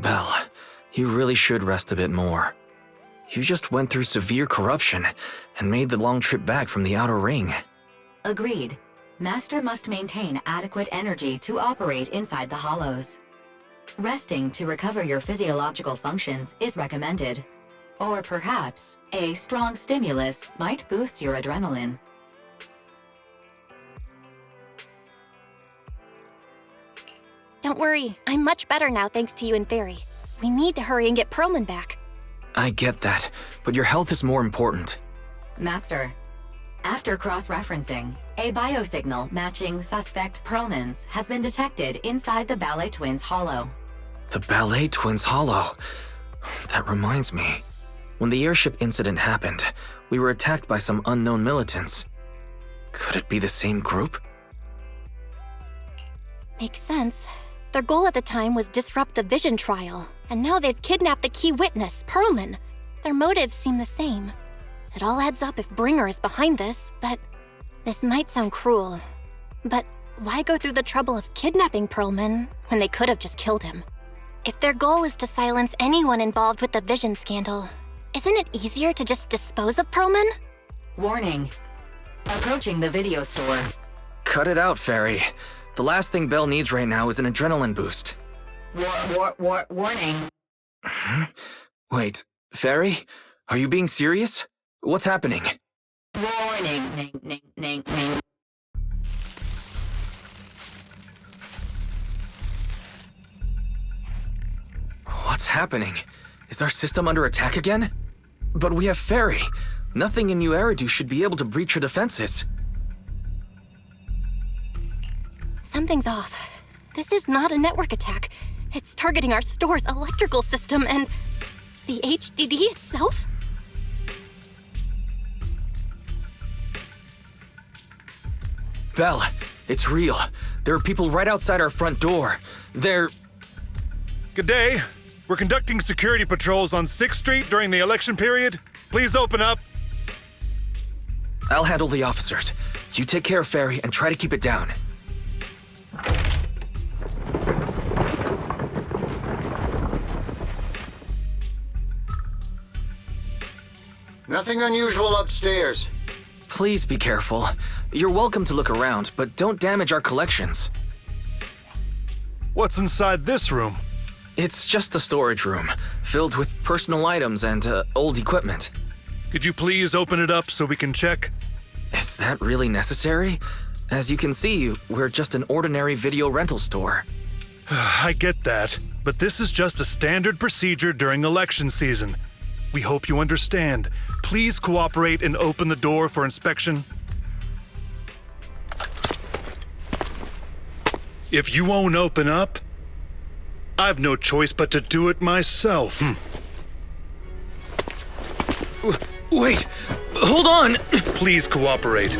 [SPEAKER 5] Belle, you really should rest a bit more. You just went through severe corruption and made the long trip back from the outer ring.
[SPEAKER 8] Agreed. Master must maintain adequate energy to operate inside the hollows. Resting to recover your physiological functions is recommended. Or perhaps, a strong stimulus might boost your adrenaline.
[SPEAKER 7] Don't worry, I'm much better now thanks to you and Fairy. We need to hurry and get Perlman back.
[SPEAKER 5] I get that, but your health is more important.
[SPEAKER 8] Master, after cross-referencing, a biosignal matching suspect Perlman's has been detected inside the Ballet Twins hollow.
[SPEAKER 5] The Ballet Twins hollow. That reminds me. When the airship incident happened, we were attacked by some unknown militants. Could it be the same group?
[SPEAKER 7] Makes sense. Their goal at the time was disrupt the Vision trial, and now they've kidnapped the key witness, Perlman. Their motives seem the same. It all adds up if Bringer is behind this, but this might sound cruel. But why go through the trouble of kidnapping Perlman when they could have just killed him? If their goal is to silence anyone involved with the Vision scandal, isn't it easier to just dispose of Perlman?
[SPEAKER 8] Warning. Approaching the video store.
[SPEAKER 5] Cut it out, Fairy. The last thing Belle needs right now is an adrenaline boost.
[SPEAKER 8] Warning.
[SPEAKER 5] Wait, Fairy? Are you being serious? What's happening?
[SPEAKER 8] Warning. Ning.
[SPEAKER 5] What's happening? Is our system under attack again? But we have Fairy. Nothing in New Eridu should be able to breach her defenses.
[SPEAKER 7] Something's off. This is not a network attack. It's targeting our store's electrical system and the HDD itself?
[SPEAKER 5] Belle, it's real. There are people right outside our front door. They're...
[SPEAKER 16] Good day. We're conducting security patrols on 6th Street during the election period. Please open up.
[SPEAKER 5] I'll handle the officers. You take care of Fairy and try to keep it down.
[SPEAKER 17] Nothing unusual upstairs.
[SPEAKER 5] Please be careful. You're welcome to look around, but don't damage our collections.
[SPEAKER 16] What's inside this room?
[SPEAKER 5] It's just a storage room, filled with personal items and old equipment.
[SPEAKER 16] Could you please open it up so we can check?
[SPEAKER 5] Is that really necessary? As you can see, we're just an ordinary video rental store.
[SPEAKER 16] I get that, but this is just a standard procedure during election season. We hope you understand. Please cooperate and open the door for inspection. If you won't open up, I've no choice but to do it myself.
[SPEAKER 5] Wait! Hold on!
[SPEAKER 16] Please cooperate.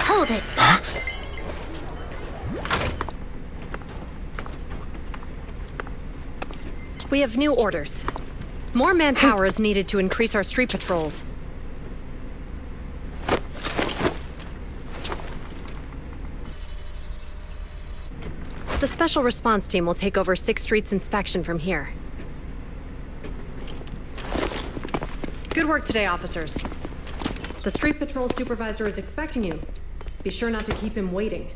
[SPEAKER 12] Hold it.
[SPEAKER 18] We have new orders. More manpower is needed to increase our street patrols. The Special Response Team will take over 6th Street's inspection from here. Good work today, officers. The Street Patrol Supervisor is expecting you. Be sure not to keep him waiting.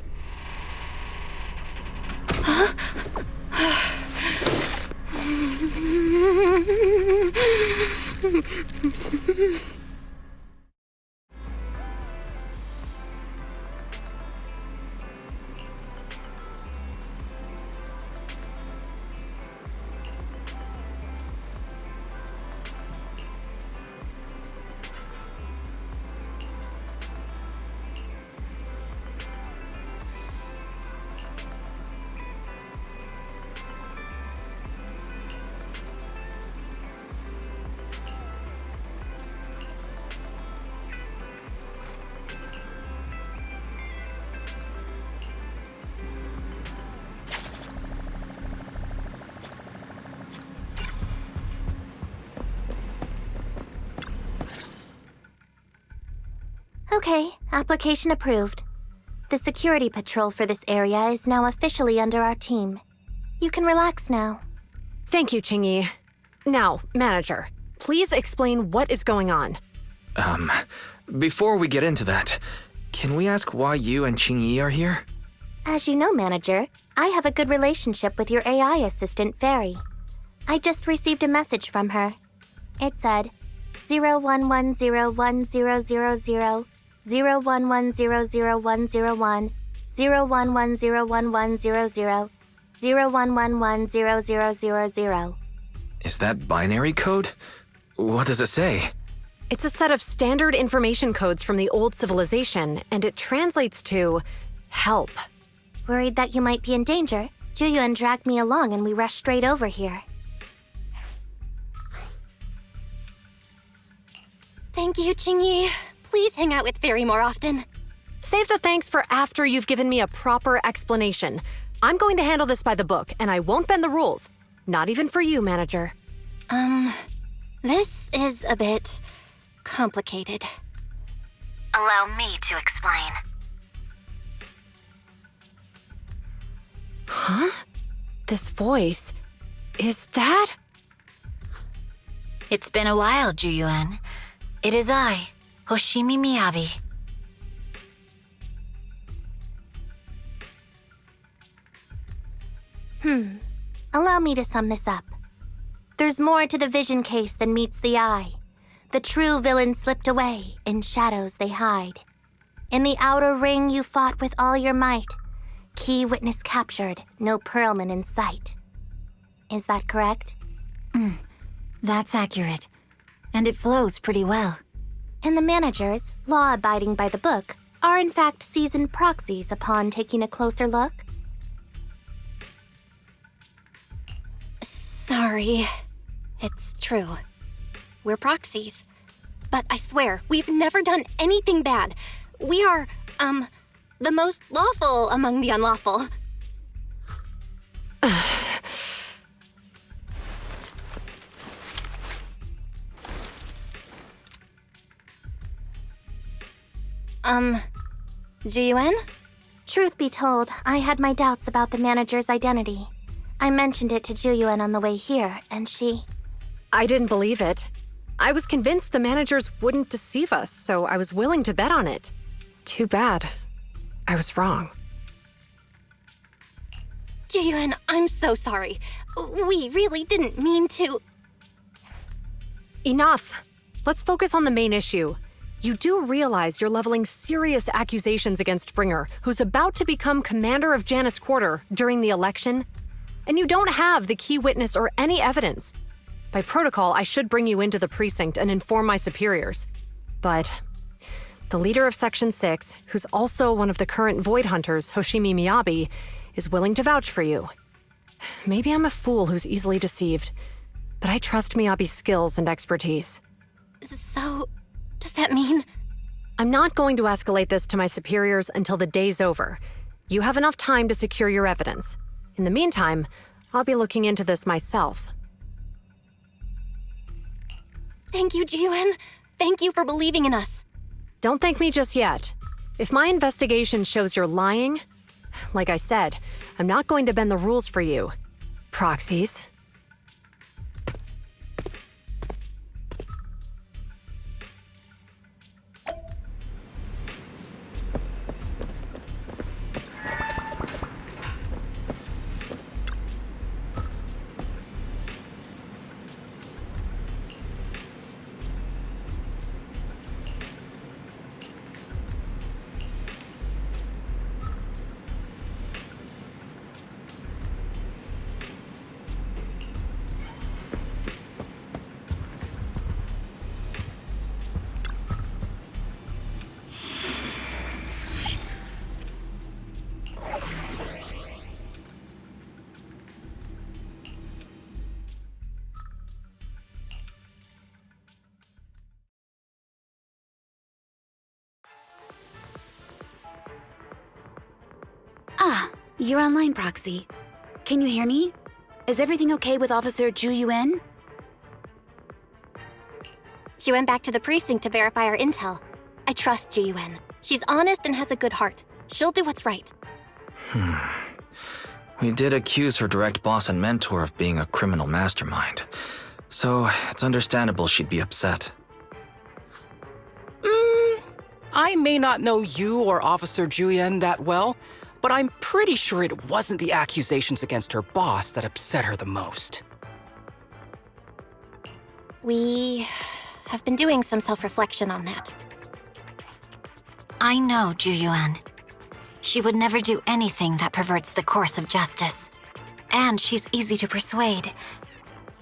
[SPEAKER 6] Okay, application approved. The security patrol for this area is now officially under our team. You can relax now.
[SPEAKER 18] Thank you, Qingyi. Now, manager, please explain what is going on.
[SPEAKER 5] Before we get into that, can we ask why you and Qingyi are here?
[SPEAKER 6] As you know, manager, I have a good relationship with your AI assistant, Fairy. I just received a message from her. It said, 01101000, 01100101, 01101100, 01110000.
[SPEAKER 5] Is that binary code? What does it say?
[SPEAKER 18] It's a set of standard information codes from the old civilization, and it translates to help.
[SPEAKER 6] Worried that you might be in danger, Juyuan dragged me along and we rushed straight over here.
[SPEAKER 7] Thank you, Qingyi. Please hang out with Fairy more often.
[SPEAKER 18] Save the thanks for after you've given me a proper explanation. I'm going to handle this by the book, and I won't bend the rules. Not even for you, manager.
[SPEAKER 7] This is a bit complicated.
[SPEAKER 15] Allow me to explain.
[SPEAKER 18] Huh? This voice... is that...
[SPEAKER 15] It's been a while, Juyuan. It is I, Hoshimi Miyabi.
[SPEAKER 6] Allow me to sum this up. There's more to the vision case than meets the eye. The true villain slipped away, in shadows they hide. In the outer ring you fought with all your might. Key witness captured, no Perlman in sight. Is that correct?
[SPEAKER 15] That's accurate. And it flows pretty well.
[SPEAKER 6] And the managers, law-abiding by the book, are in fact seasoned proxies upon taking a closer look?
[SPEAKER 7] Sorry. It's true. We're proxies. But I swear, we've never done anything bad. We are, the most lawful among the unlawful. Jiyuan?
[SPEAKER 6] Truth be told, I had my doubts about the manager's identity. I mentioned it to Juyuan on the way here, and she...
[SPEAKER 18] I didn't believe it. I was convinced the managers wouldn't deceive us, so I was willing to bet on it. Too bad. I was wrong.
[SPEAKER 7] Jiyuan, I'm so sorry. We really didn't mean to...
[SPEAKER 18] Enough! Let's focus on the main issue. You do realize you're leveling serious accusations against Bringer, who's about to become commander of Janus Quarter during the election? And you don't have the key witness or any evidence. By protocol, I should bring you into the precinct and inform my superiors. But the leader of Section 6, who's also one of the current Void Hunters, Hoshimi Miyabi, is willing to vouch for you. Maybe I'm a fool who's easily deceived, but I trust Miyabi's skills and expertise.
[SPEAKER 7] So, does that mean...
[SPEAKER 18] I'm not going to escalate this to my superiors until the day's over. You have enough time to secure your evidence. In the meantime, I'll be looking into this myself.
[SPEAKER 7] Thank you, Jiyuan. Thank you for believing in us.
[SPEAKER 18] Don't thank me just yet. If my investigation shows you're lying, like I said, I'm not going to bend the rules for you. Proxies.
[SPEAKER 13] Ah, you're online, Proxy. Can you hear me? Is everything okay with Officer Juyuan?
[SPEAKER 7] She went back to the precinct to verify our intel. I trust Ji-Yuen. She's honest and has a good heart. She'll do what's right.
[SPEAKER 5] We did accuse her direct boss and mentor of being a criminal mastermind, so it's understandable she'd be upset.
[SPEAKER 14] I may not know you or Officer Juyen that well, but I'm pretty sure it wasn't the accusations against her boss that upset her the most.
[SPEAKER 7] We have been doing some self-reflection on that.
[SPEAKER 15] I know Ju-Yuan. She would never do anything that perverts the course of justice. And she's easy to persuade.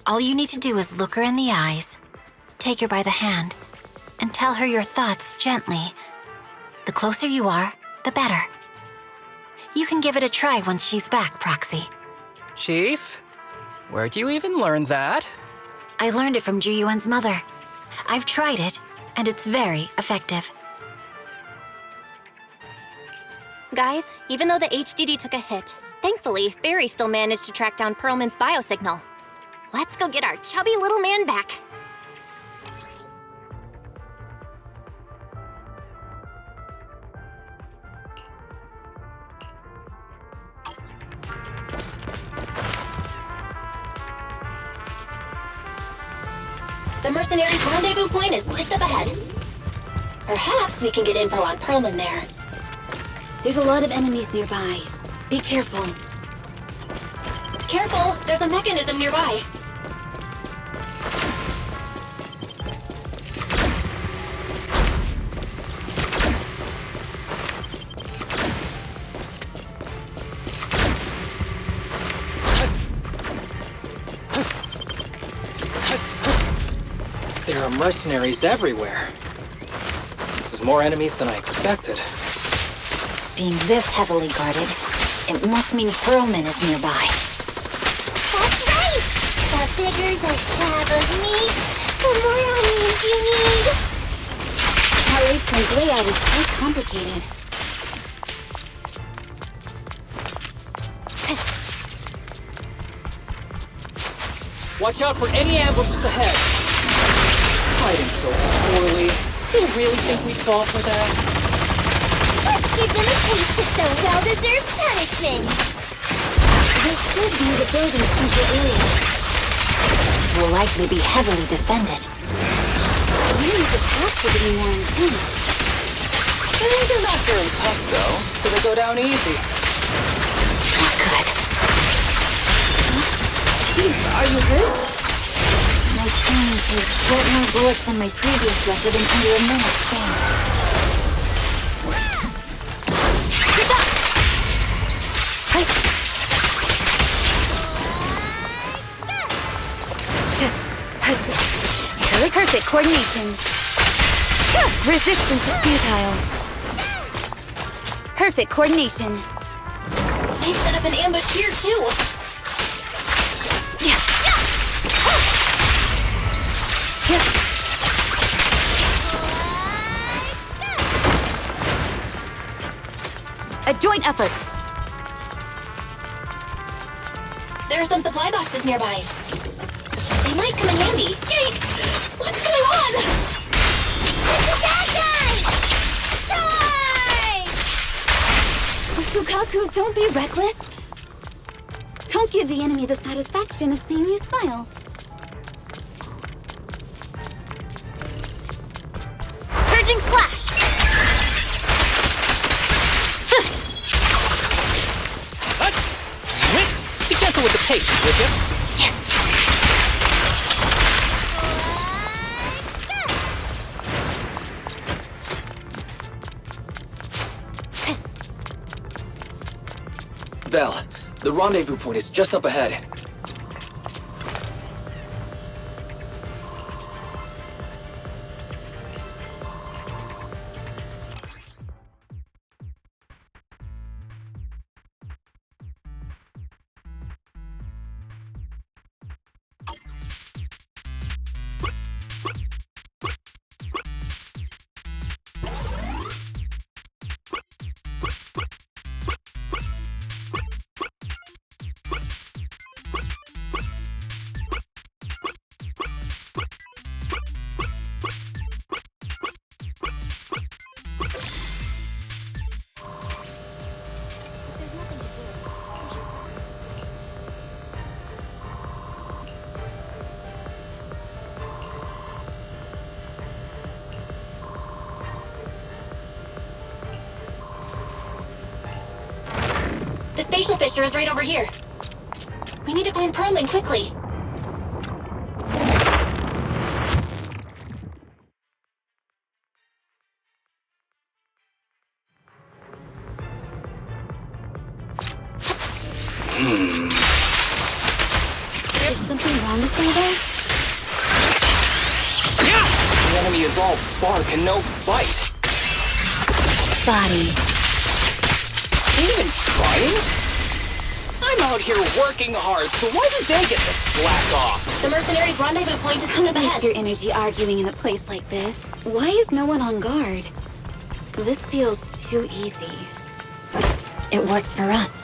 [SPEAKER 15] All you need to do is look her in the eyes, take her by the hand, and tell her your thoughts gently. The closer you are, the better. You can give it a try once she's back, Proxy.
[SPEAKER 14] Chief? Where'd you even learn that?
[SPEAKER 15] I learned it from Ji-Yuan's mother. I've tried it, and it's very effective.
[SPEAKER 7] Guys, even though the HDD took a hit, thankfully, Fairy still managed to track down Perlman's biosignal. Let's go get our chubby little man back. The mercenaries' rendezvous point is just up ahead. Perhaps we can get info on Perlman there.
[SPEAKER 13] There's a lot of enemies nearby. Be careful.
[SPEAKER 7] Careful! There's a mechanism nearby.
[SPEAKER 14] There are mercenaries everywhere. This is more enemies than I expected.
[SPEAKER 15] Being this heavily guarded, it must mean Perlman is nearby.
[SPEAKER 11] That's right! The bigger the slab of meat, the more onions you need.
[SPEAKER 13] LA Twin's layout is quite complicated.
[SPEAKER 14] Watch out for any ambushes ahead. Fighting so poorly. They really think we'd fall for that?
[SPEAKER 11] Let's give them a taste of some well-deserved punishment.
[SPEAKER 13] This should be the building's central area.
[SPEAKER 15] Will likely be heavily defended.
[SPEAKER 13] The enemy's attacks are getting more intense.
[SPEAKER 14] They're not very tough, though, so they go down easy.
[SPEAKER 15] Not good.
[SPEAKER 13] Are you hurt?
[SPEAKER 15] My training takes 12 more bullets than my previous record in under a minute span.
[SPEAKER 13] Perfect coordination. Resistance is futile. Perfect coordination.
[SPEAKER 7] They've set up an ambush here, too.
[SPEAKER 13] A joint effort.
[SPEAKER 7] There are some supply boxes nearby. They might come in handy. Yikes! What's going on?
[SPEAKER 11] It's the bad guy! Die!
[SPEAKER 13] Sukaku, don't be reckless. Don't give the enemy the satisfaction of seeing you smile.
[SPEAKER 7] Surging slash!
[SPEAKER 14] Be gentle with the patient, would you?
[SPEAKER 5] Belle, the rendezvous point is just up ahead.
[SPEAKER 7] spatial fissure is right over here. We need to find Perlman quickly.
[SPEAKER 13] Is something wrong with Silver?
[SPEAKER 14] The enemy is all bark and no bite.
[SPEAKER 13] Body.
[SPEAKER 14] Ain't even trying? I'm out here working hard, so why did they get to slack off?
[SPEAKER 7] The mercenaries' rendezvous point is just up
[SPEAKER 13] Don't waste
[SPEAKER 7] ahead.
[SPEAKER 13] your energy arguing in a place like this. Why is no one on guard? This feels too easy.
[SPEAKER 15] It works for us.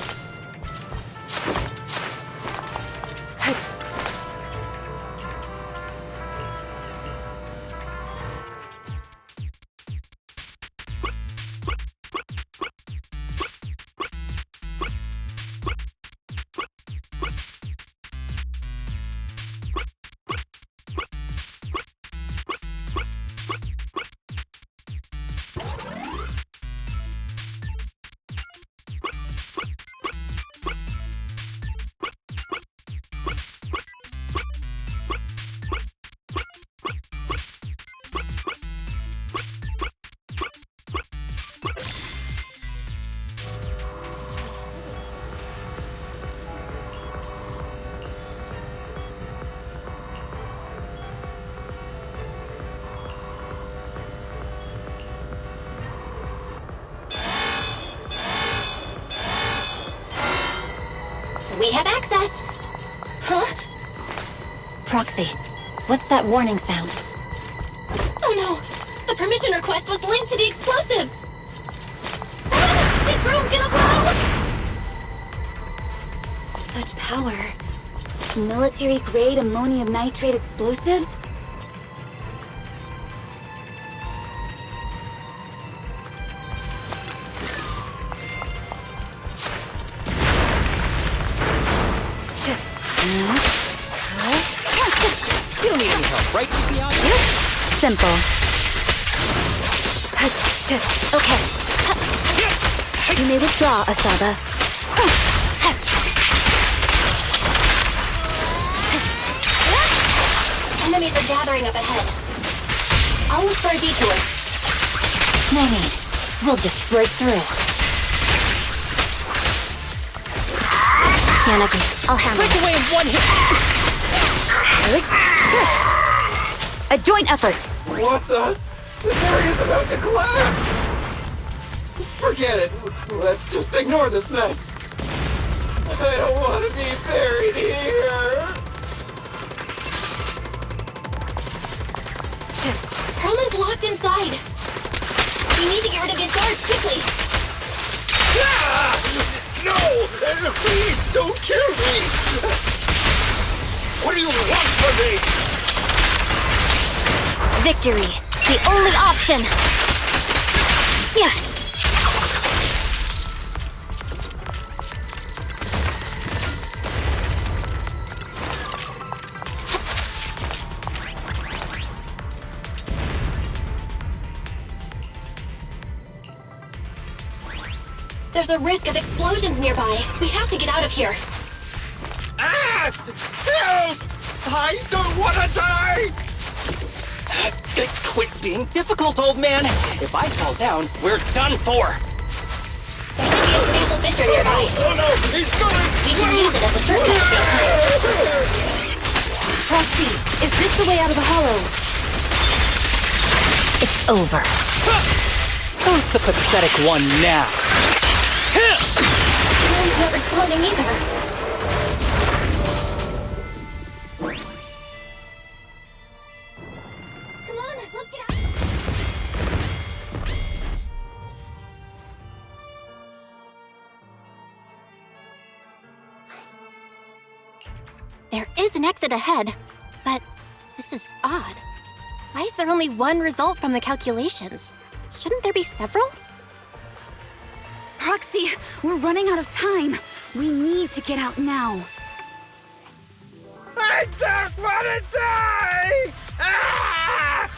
[SPEAKER 7] We have access! Huh?
[SPEAKER 15] Proxy, what's that warning sound?
[SPEAKER 7] Oh no! The permission request was linked to the explosives! Ah, this room's gonna blow!
[SPEAKER 13] Such power. Military-grade ammonium nitrate explosives?
[SPEAKER 14] You don't need any help, right, miyabi?
[SPEAKER 13] Simple.
[SPEAKER 15] Okay.
[SPEAKER 13] You may withdraw, Asada.
[SPEAKER 7] Enemies are gathering up ahead. I'll look for a detour.
[SPEAKER 15] No need. We'll just break through. Yanagi, I'll handle
[SPEAKER 14] Break away in one hit!
[SPEAKER 13] A joint effort.
[SPEAKER 17] What the? This area's about to collapse! Forget it. Let's just ignore this mess. I don't want to be buried here.
[SPEAKER 7] Perlman's locked inside. We need to get rid of these guards quickly.
[SPEAKER 4] No! Please don't kill me! What do you want from me?
[SPEAKER 15] Victory, the only option. Yeah.
[SPEAKER 7] There's a risk of explosions nearby. We have to get out of here.
[SPEAKER 4] Ah! Help! I don't want to die!
[SPEAKER 14] Quit being difficult, old man! If I fall down, we're done for!
[SPEAKER 7] There should be a spatial fissure nearby.
[SPEAKER 4] Oh no! He's going!
[SPEAKER 7] We can use it as a shortcut to save time.
[SPEAKER 13] Proxy, is this the way out of the hollow?
[SPEAKER 15] It's over.
[SPEAKER 14] Who's the pathetic one now?
[SPEAKER 7] He's not responding either. Come on, let's get out.
[SPEAKER 6] There is an exit ahead, but this is odd. Why is there only one result from the calculations? Shouldn't there be several?
[SPEAKER 13] Proxy, we're running out of time. We need to get out now.
[SPEAKER 4] I don't want to die! Ah!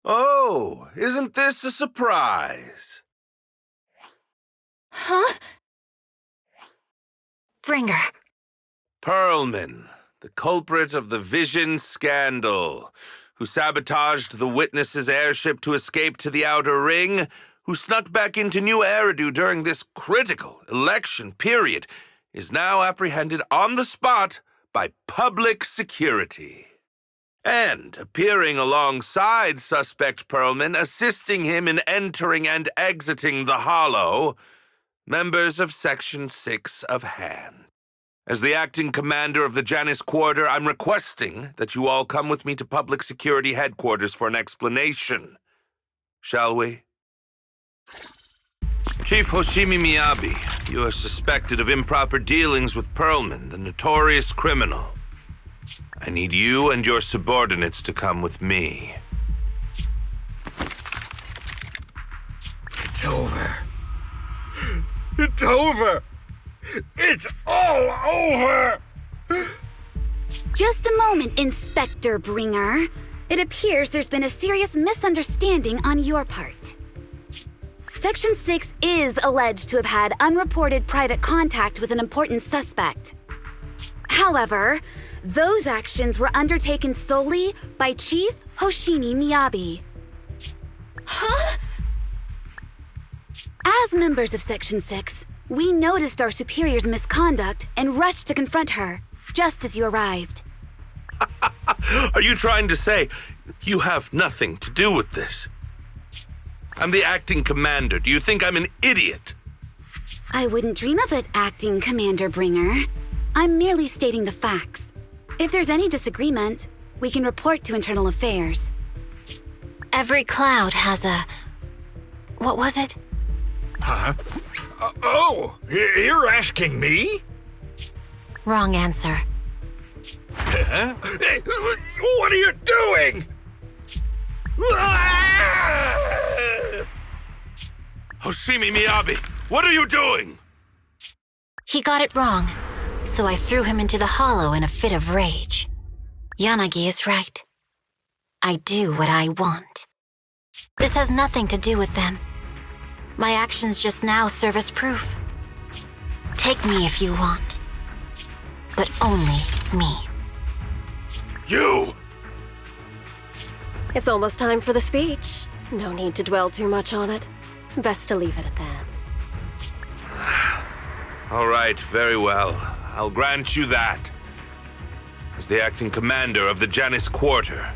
[SPEAKER 9] Oh, isn't this a surprise?
[SPEAKER 15] Huh? Bringer.
[SPEAKER 9] Perlman, the culprit of the Vision scandal, who sabotaged the Witness's airship to escape to the Outer Ring, who snuck back into New Eridu during this critical election period, is now apprehended on the spot by public security. And appearing alongside suspect Perlman, assisting him in entering and exiting the Hollow, members of Section 6 of Han. As the acting commander of the Janus Quarter, I'm requesting that you all come with me to Public Security Headquarters for an explanation. Shall we? Chief Hoshimi Miyabi, you are suspected of improper dealings with Perlman, the notorious criminal. I need you and your subordinates to come with me.
[SPEAKER 4] It's over. It's over! It's all over!
[SPEAKER 13] Just a moment, Inspector Bringer. It appears there's been a serious misunderstanding on your part. Section 6 is alleged to have had unreported private contact with an important suspect. However, those actions were undertaken solely by Chief Hoshimi Miyabi.
[SPEAKER 15] Huh?
[SPEAKER 13] As members of Section 6, we noticed our superior's misconduct and rushed to confront her, just as you arrived.
[SPEAKER 9] Are you trying to say you have nothing to do with this? I'm the acting commander. Do you think I'm an idiot?
[SPEAKER 13] I wouldn't dream of it, Acting Commander Bringer. I'm merely stating the facts. If there's any disagreement, we can report to Internal Affairs.
[SPEAKER 15] Every cloud has a... What was it?
[SPEAKER 4] Huh? You're asking me?
[SPEAKER 15] Wrong answer.
[SPEAKER 4] Huh? Hey, what are you doing?
[SPEAKER 9] Hoshimi Miyabi, what are you doing?
[SPEAKER 15] He got it wrong, so I threw him into the hollow in a fit of rage. Yanagi is right. I do what I want. This has nothing to do with them. My actions just now serve as proof. Take me if you want, but only me.
[SPEAKER 9] You!
[SPEAKER 10] It's almost time for the speech. No need to dwell too much on it. Best to leave it at that.
[SPEAKER 9] All right, very well. I'll grant you that. As the acting commander of the Janus Quarter,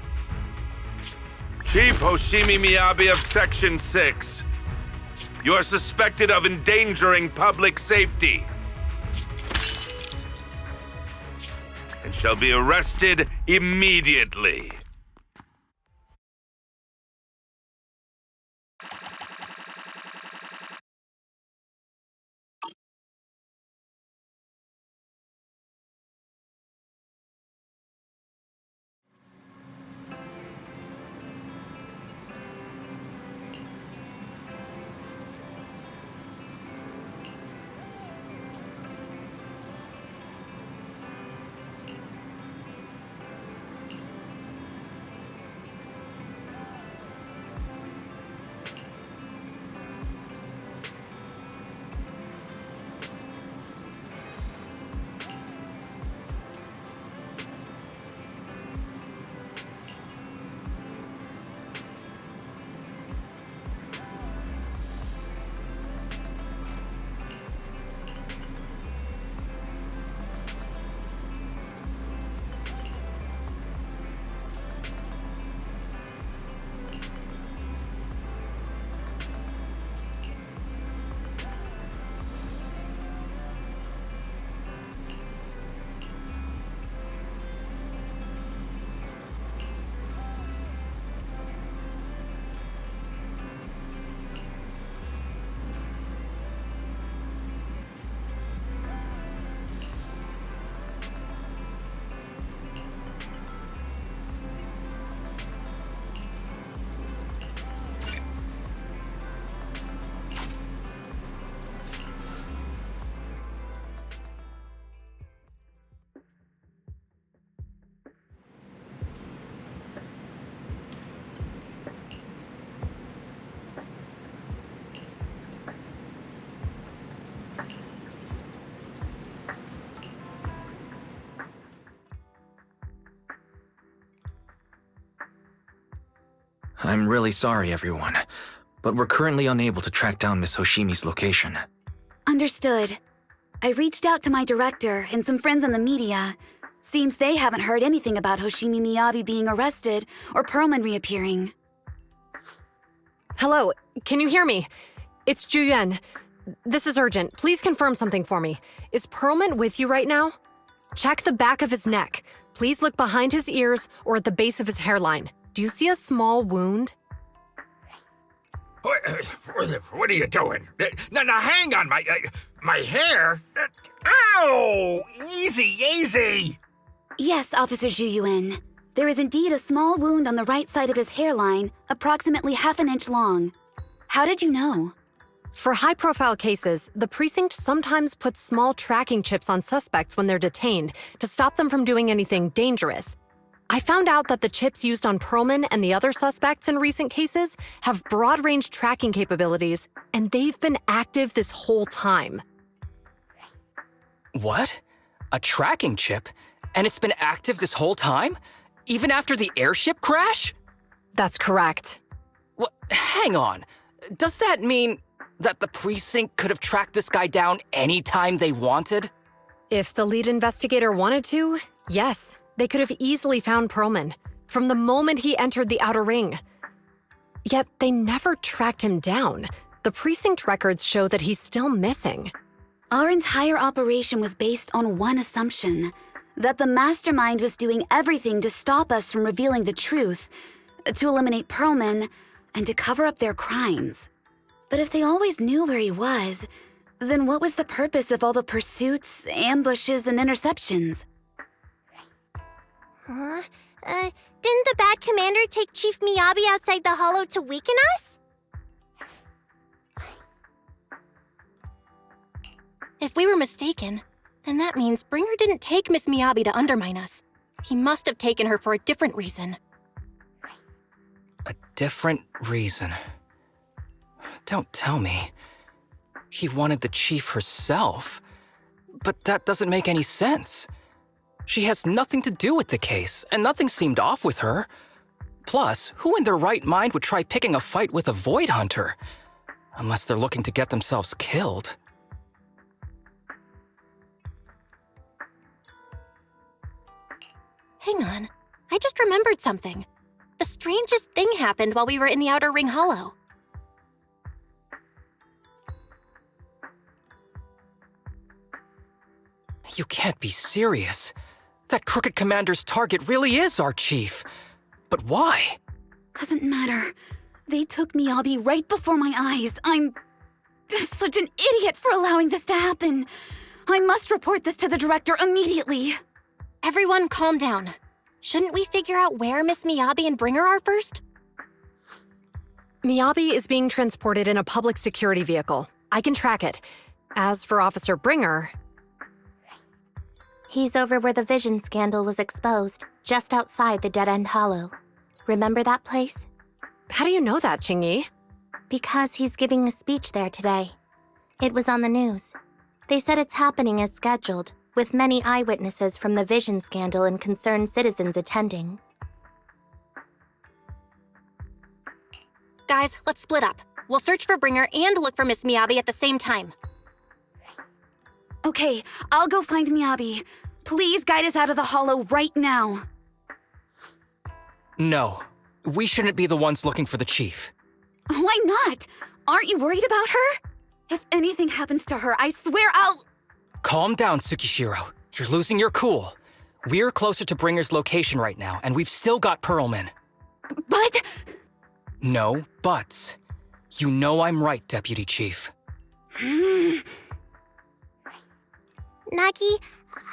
[SPEAKER 9] Chief Hoshimi Miyabi of Section 6, you are suspected of endangering public safety and shall be arrested immediately.
[SPEAKER 5] I'm really sorry, everyone, but we're currently unable to track down Miss Hoshimi's location.
[SPEAKER 13] Understood. I reached out to my director and some friends in the media. Seems they haven't heard anything about Hoshimi Miyabi being arrested or Perlman reappearing.
[SPEAKER 18] Hello, can you hear me? It's Juyuan. This is urgent. Please confirm something for me. Is Perlman with you right now? Check the back of his neck. Please look behind his ears or at the base of his hairline. Do you see a small wound?
[SPEAKER 4] What are you doing? Now, hang on, my hair? Ow! Easy, easy!
[SPEAKER 13] Yes, Officer Juyuan. There is indeed a small wound on the right side of his hairline, approximately half an inch long. How did you know?
[SPEAKER 18] For high-profile cases, the precinct sometimes puts small tracking chips on suspects when they're detained to stop them from doing anything dangerous. I found out that the chips used on Perlman and the other suspects in recent cases have broad-range tracking capabilities, and they've been active this whole time.
[SPEAKER 14] What? A tracking chip? And it's been active this whole time? Even after the airship crash?
[SPEAKER 18] That's correct.
[SPEAKER 14] What? Hang on. Does that mean that the precinct could have tracked this guy down anytime they wanted?
[SPEAKER 18] If the lead investigator wanted to, yes. They could have easily found Perlman from the moment he entered the outer ring. Yet they never tracked him down. The precinct records show that he's still missing.
[SPEAKER 13] Our entire operation was based on one assumption, that the mastermind was doing everything to stop us from revealing the truth, to eliminate Perlman, and to cover up their crimes. But if they always knew where he was, then what was the purpose of all the pursuits, ambushes, and interceptions?
[SPEAKER 12] Didn't the bad commander take Chief Miyabi outside the hollow to weaken us?
[SPEAKER 7] If we were mistaken, then that means Bringer didn't take Miss Miyabi to undermine us. He must have taken her for a different reason.
[SPEAKER 14] A different reason? Don't tell me. He wanted the chief herself. But that doesn't make any sense. She has nothing to do with the case, and nothing seemed off with her. Plus, who in their right mind would try picking a fight with a Void Hunter? Unless they're looking to get themselves killed.
[SPEAKER 7] Hang on. I just remembered something. The strangest thing happened while we were in the Outer Ring Hollow.
[SPEAKER 14] You can't be serious. That crooked commander's target really is our chief. But why?
[SPEAKER 13] Doesn't matter. They took Miyabi right before my eyes. I'm such an idiot for allowing this to happen. I must report this to the director immediately.
[SPEAKER 7] Everyone calm down. Shouldn't we figure out where Miss Miyabi and Bringer are first?
[SPEAKER 18] Miyabi is being transported in a public security vehicle. I can track it. As for Officer Bringer...
[SPEAKER 6] He's over where the vision scandal was exposed, just outside the Dead-End Hollow. Remember that place?
[SPEAKER 18] How do you know that, Qingyi?
[SPEAKER 6] Because he's giving a speech there today. It was on the news. They said it's happening as scheduled, with many eyewitnesses from the vision scandal and concerned citizens attending.
[SPEAKER 7] Guys, let's split up. We'll search for Bringer and look for Miss Miyabi at the same time.
[SPEAKER 13] Okay, I'll go find Miyabi. Please guide us out of the hollow right now.
[SPEAKER 14] No, we shouldn't be the ones looking for the chief.
[SPEAKER 13] Why not? Aren't you worried about her? If anything happens to her, I swear I'll...
[SPEAKER 14] Calm down, Tsukishiro. You're losing your cool. We're closer to Bringer's location right now, and we've still got Perlman.
[SPEAKER 13] But...
[SPEAKER 14] No buts. You know I'm right, Deputy Chief.
[SPEAKER 12] Nagi,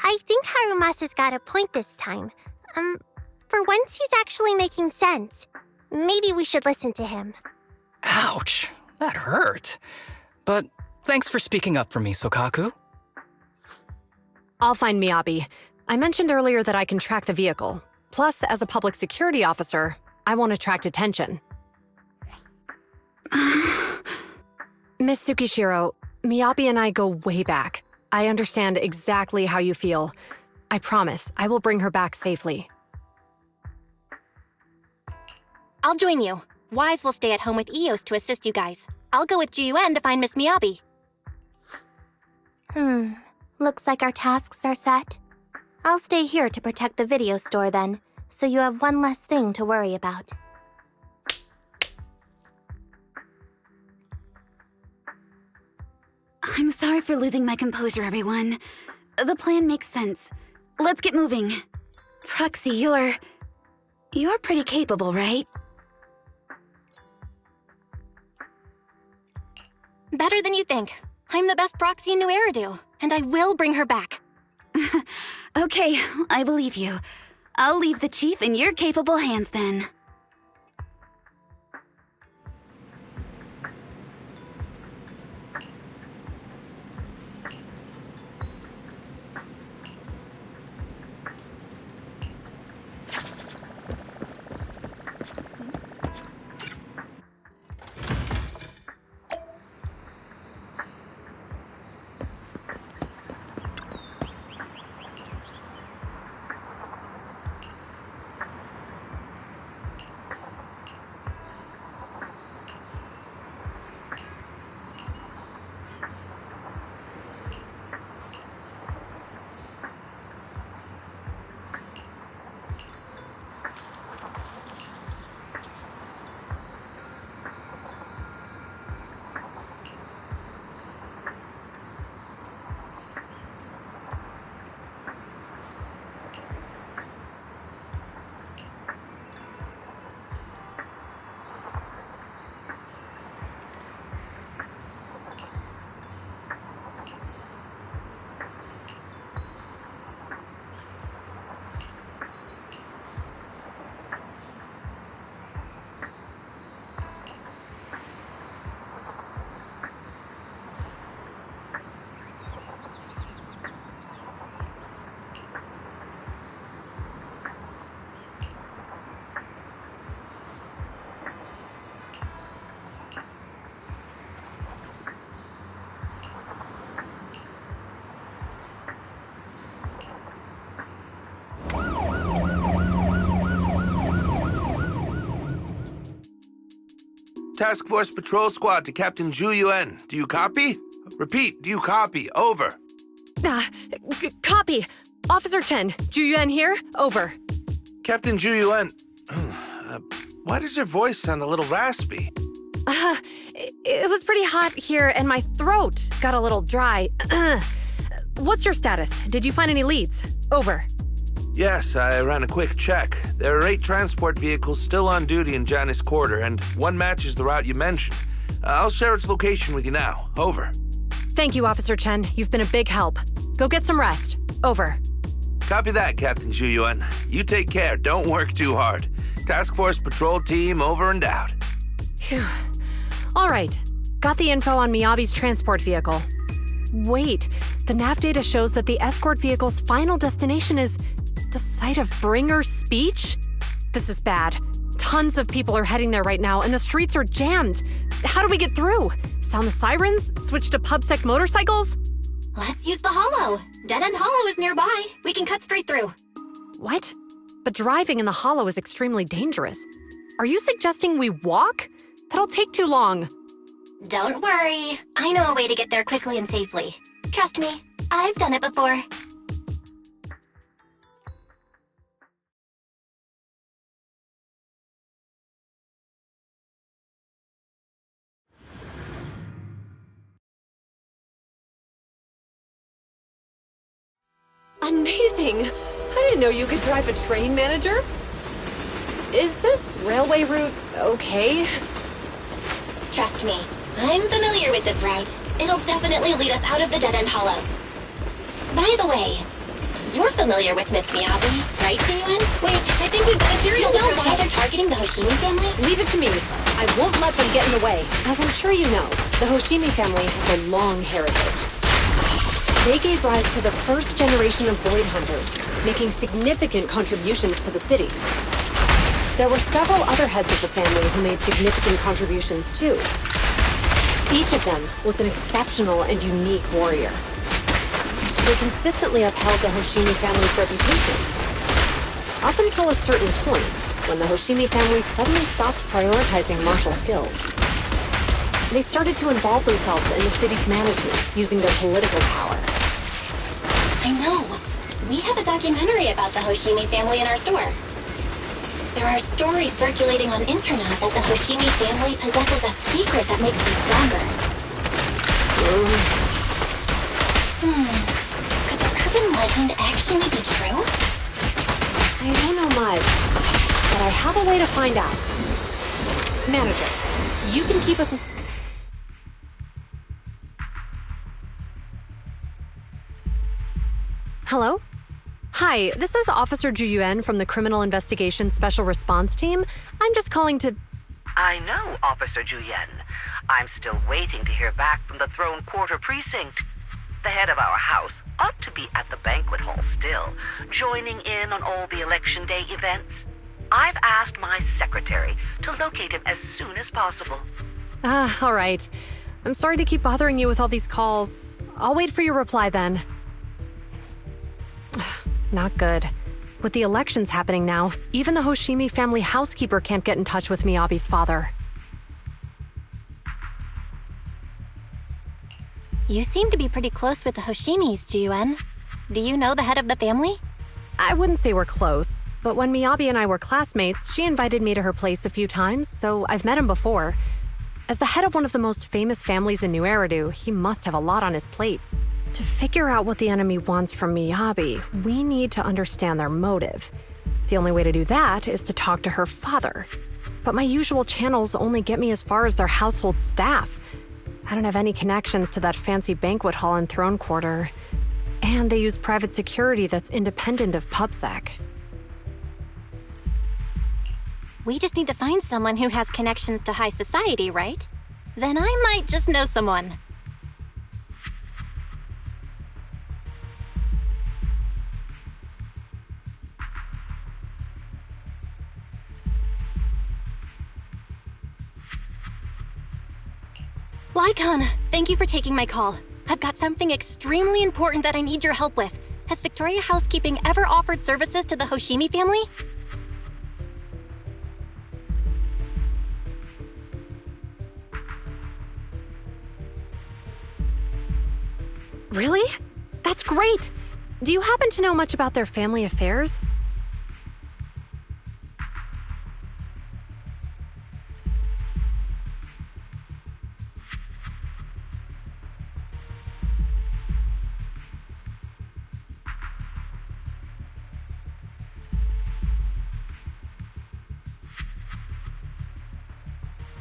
[SPEAKER 12] I think Harumasa's got a point this time. For once he's actually making sense. Maybe we should listen to him.
[SPEAKER 14] Ouch, that hurt. But thanks for speaking up for me, Sokaku.
[SPEAKER 18] I'll find Miyabi. I mentioned earlier that I can track the vehicle. Plus, as a public security officer, I won't attract attention. Miss Tsukishiro, Miyabi and I go way back. I understand exactly how you feel. I promise, I will bring her back safely.
[SPEAKER 7] I'll join you. Wise will stay at home with Eos to assist you guys. I'll go with Juyuan to find Miss Miyabi.
[SPEAKER 12] Looks like our tasks are set. I'll stay here to protect the video store then, so you have one less thing to worry about.
[SPEAKER 13] I'm sorry for losing my composure, everyone. The plan makes sense. Let's get moving. Proxy, you're pretty capable, right?
[SPEAKER 7] Better than you think. I'm the best proxy in New Eridu, and I will bring her back.
[SPEAKER 13] Okay, I believe you. I'll leave the chief in your capable hands then.
[SPEAKER 9] Task Force Patrol Squad to Captain Juyuan. Do you copy? Repeat, do you copy? Over.
[SPEAKER 18] Copy. Officer Chen, Juyuan here. Over.
[SPEAKER 9] Captain Juyuan, why does your voice sound a little raspy?
[SPEAKER 18] It was pretty hot here and my throat got a little dry. What's your status? Did you find any leads? Over.
[SPEAKER 9] Yes, I ran a quick check. There are 8 transport vehicles still on duty in Janus Quarter, and one matches the route you mentioned. I'll share its location with you now. Over.
[SPEAKER 18] Thank you, Officer Chen. You've been a big help. Go get some rest. Over.
[SPEAKER 9] Copy that, Captain Juyuan. You take care. Don't work too hard. Task Force Patrol Team over and out.
[SPEAKER 18] Phew. All right. Got the info on Miyabi's transport vehicle. Wait, the nav data shows that the escort vehicle's final destination is the site of Bringer's speech? This is bad. Tons of people are heading there right now, and the streets are jammed. How do we get through? Sound the sirens? Switch to PubSec motorcycles?
[SPEAKER 7] Let's use the hollow. Dead End Hollow is nearby. We can cut straight through.
[SPEAKER 18] What? But driving in the hollow is extremely dangerous. Are you suggesting we walk? That'll take too long.
[SPEAKER 7] Don't worry. I know a way to get there quickly and safely. Trust me, I've done it before.
[SPEAKER 18] Amazing! I didn't know you could drive a train, manager. Is this railway route okay?
[SPEAKER 7] Trust me, I'm familiar with this route. It'll definitely lead us out of the Dead End Hollow. By the way, you're familiar with Miss Miyabi, right, Juyuan? Wait, I think we've got a theory. Do you know why they're targeting the Hoshimi family?
[SPEAKER 18] Leave it to me. I won't let them get in the way. As I'm sure you know, the Hoshimi family has a long heritage. They gave rise to the first generation of Void Hunters, making significant contributions to the city. There were several other heads of the family who made significant contributions too. Each of them was an exceptional and unique warrior. They consistently upheld the Hoshimi family's reputation. Up until a certain point, when the Hoshimi family suddenly stopped prioritizing martial skills. They started to involve themselves in the city's management using their political power.
[SPEAKER 7] I know. We have a documentary about the Hoshimi family in our store. There are stories circulating on internet that the Hoshimi family possesses a secret that makes them stronger. Could the urban legend actually be true?
[SPEAKER 18] I don't know much, but I have a way to find out. Manager, you can keep us... Hello? Hi, this is Officer Ju Yuan from the Criminal Investigations Special Response Team. I'm just calling to...
[SPEAKER 19] I know, Officer Ju Yuan. I'm still waiting to hear back from the Throne Quarter Precinct. The head of our house ought to be at the banquet hall still, joining in on all the Election Day events. I've asked my secretary to locate him as soon as possible.
[SPEAKER 18] all right. I'm sorry to keep bothering you with all these calls. I'll wait for your reply then. Not good. With the elections happening now, even the Hoshimi family housekeeper can't get in touch with Miyabi's father.
[SPEAKER 7] You seem to be pretty close with the Hoshimis, Ju Yuan. Do you know the head of the family?
[SPEAKER 18] I wouldn't say we're close, but when Miyabi and I were classmates, she invited me to her place a few times, so I've met him before. As the head of one of the most famous families in New Eridu, he must have a lot on his plate. To figure out what the enemy wants from Miyabi, we need to understand their motive. The only way to do that is to talk to her father. But my usual channels only get me as far as their household staff. I don't have any connections to that fancy banquet hall in Throne Quarter. And they use private security that's independent of PubSec.
[SPEAKER 7] We just need to find someone who has connections to high society, right? Then I might just know someone. Lycon, thank you for taking my call. I've got something extremely important that I need your help with. Has Victoria Housekeeping ever offered services to the Hoshimi family?
[SPEAKER 18] Really? That's great! Do you happen to know much about their family affairs?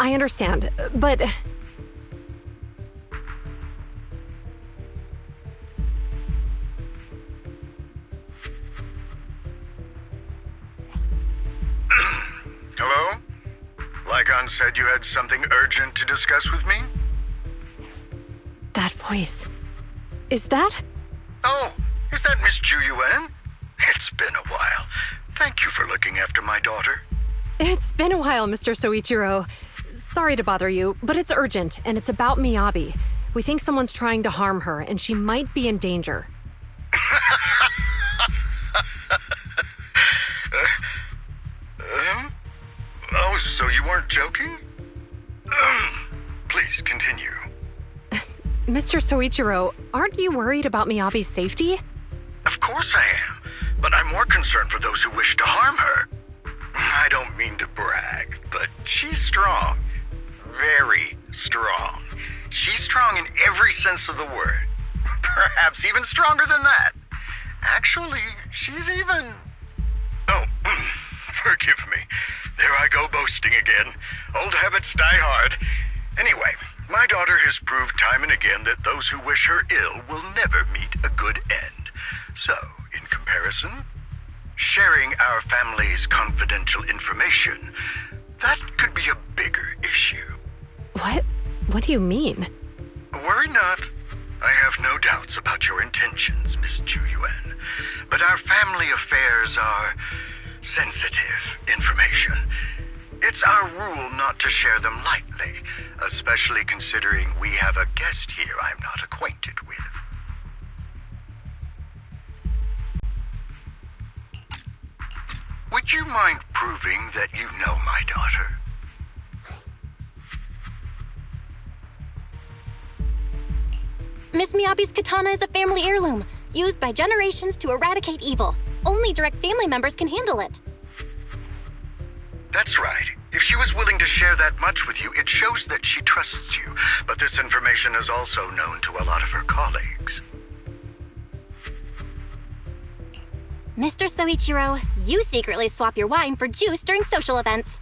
[SPEAKER 18] I understand, but...
[SPEAKER 20] Hello? Lycon said you had something urgent to discuss with me?
[SPEAKER 18] That voice... Is that...
[SPEAKER 20] Oh, is that Miss Ju Yuan? It's been a while. Thank you for looking after my daughter.
[SPEAKER 18] It's been a while, Mr. Soichiro. Sorry to bother you, but it's urgent, and it's about Miyabi. We think someone's trying to harm her, and she might be in danger.
[SPEAKER 20] Oh, so you weren't joking? Please continue.
[SPEAKER 18] Mr. Soichiro, aren't you worried about Miyabi's safety?
[SPEAKER 20] Of course I am, but I'm more concerned for those who wish to harm her. I don't mean to brag, but she's strong. Very strong. She's strong in every sense of the word. Perhaps even stronger than that. Actually, she's even... Oh, forgive me. There I go boasting again. Old habits die hard. Anyway, my daughter has proved time and again that those who wish her ill will never meet a good end. So, in comparison, sharing our family's confidential information, that could be a bigger issue.
[SPEAKER 18] What? What do you mean?
[SPEAKER 20] Worry not. I have no doubts about your intentions, Miss Ju Yuan. But our family affairs are sensitive information. It's our rule not to share them lightly, especially considering we have a guest here I'm not acquainted with. would you mind proving that you know my daughter?
[SPEAKER 7] Miss Miyabi's katana is a family heirloom, used by generations to eradicate evil. Only direct family members can handle it.
[SPEAKER 20] That's right. If she was willing to share that much with you, it shows that she trusts you. But this information is also known to a lot of her colleagues.
[SPEAKER 7] Mr. Soichiro, you secretly swap your wine for juice during social events.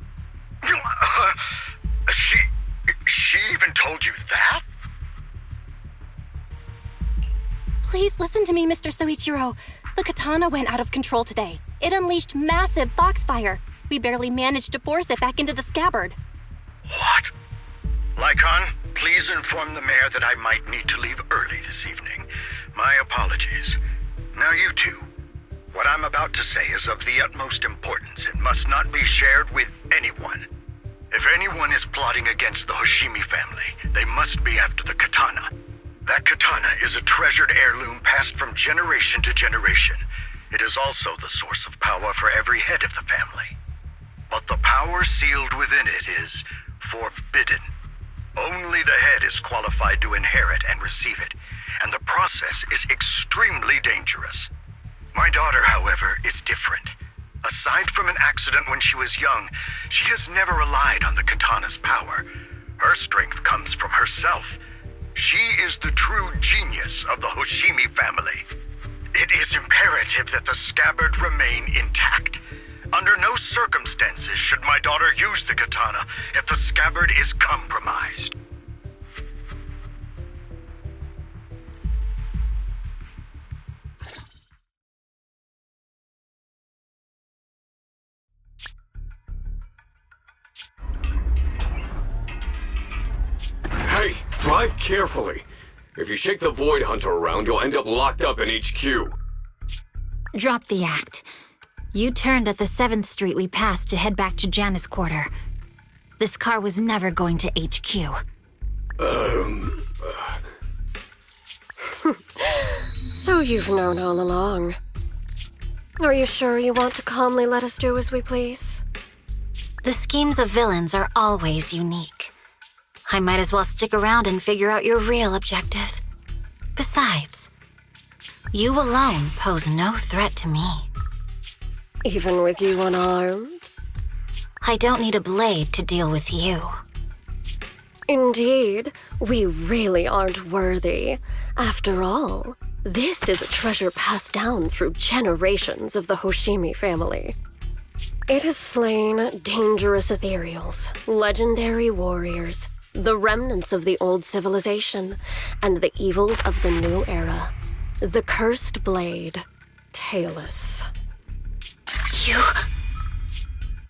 [SPEAKER 20] She even told you that?
[SPEAKER 7] Please listen to me, Mr. Soichiro. The katana went out of control today. It unleashed massive foxfire. We barely managed to force it back into the scabbard.
[SPEAKER 20] What? Lycon, please inform the mayor that I might need to leave early this evening. My apologies. Now you two. What I'm about to say is of the utmost importance and must not be shared with anyone. If anyone is plotting against the Hoshimi family, they must be after the katana. That katana is a treasured heirloom passed from generation to generation. It is also the source of power for every head of the family. But the power sealed within it is forbidden. Only the head is qualified to inherit and receive it, and the process is extremely dangerous. My daughter, however, is different. Aside from an accident when she was young, she has never relied on the katana's power. Her strength comes from herself. She is the true genius of the Hoshimi family. It is imperative that the scabbard remain intact. Under no circumstances should my daughter use the katana if the scabbard is compromised.
[SPEAKER 4] Hey, drive carefully. If you shake the Void Hunter around, you'll end up locked up in HQ.
[SPEAKER 15] Drop the act. You turned at the 7th Street we passed to head back to Janus Quarter. This car was never going to HQ.
[SPEAKER 10] So you've known all along. Are you sure you want to calmly let us do as we please?
[SPEAKER 15] The schemes of villains are always unique. I might as well stick around and figure out your real objective. Besides, you alone pose no threat to me.
[SPEAKER 10] Even with you unarmed?
[SPEAKER 15] I don't need a blade to deal with you.
[SPEAKER 10] Indeed, we really aren't worthy. After all, this is a treasure passed down through generations of the Hoshimi family. It has slain dangerous ethereals, legendary warriors, the remnants of the old civilization, and the evils of the new era. The cursed blade, Tailless.
[SPEAKER 15] You...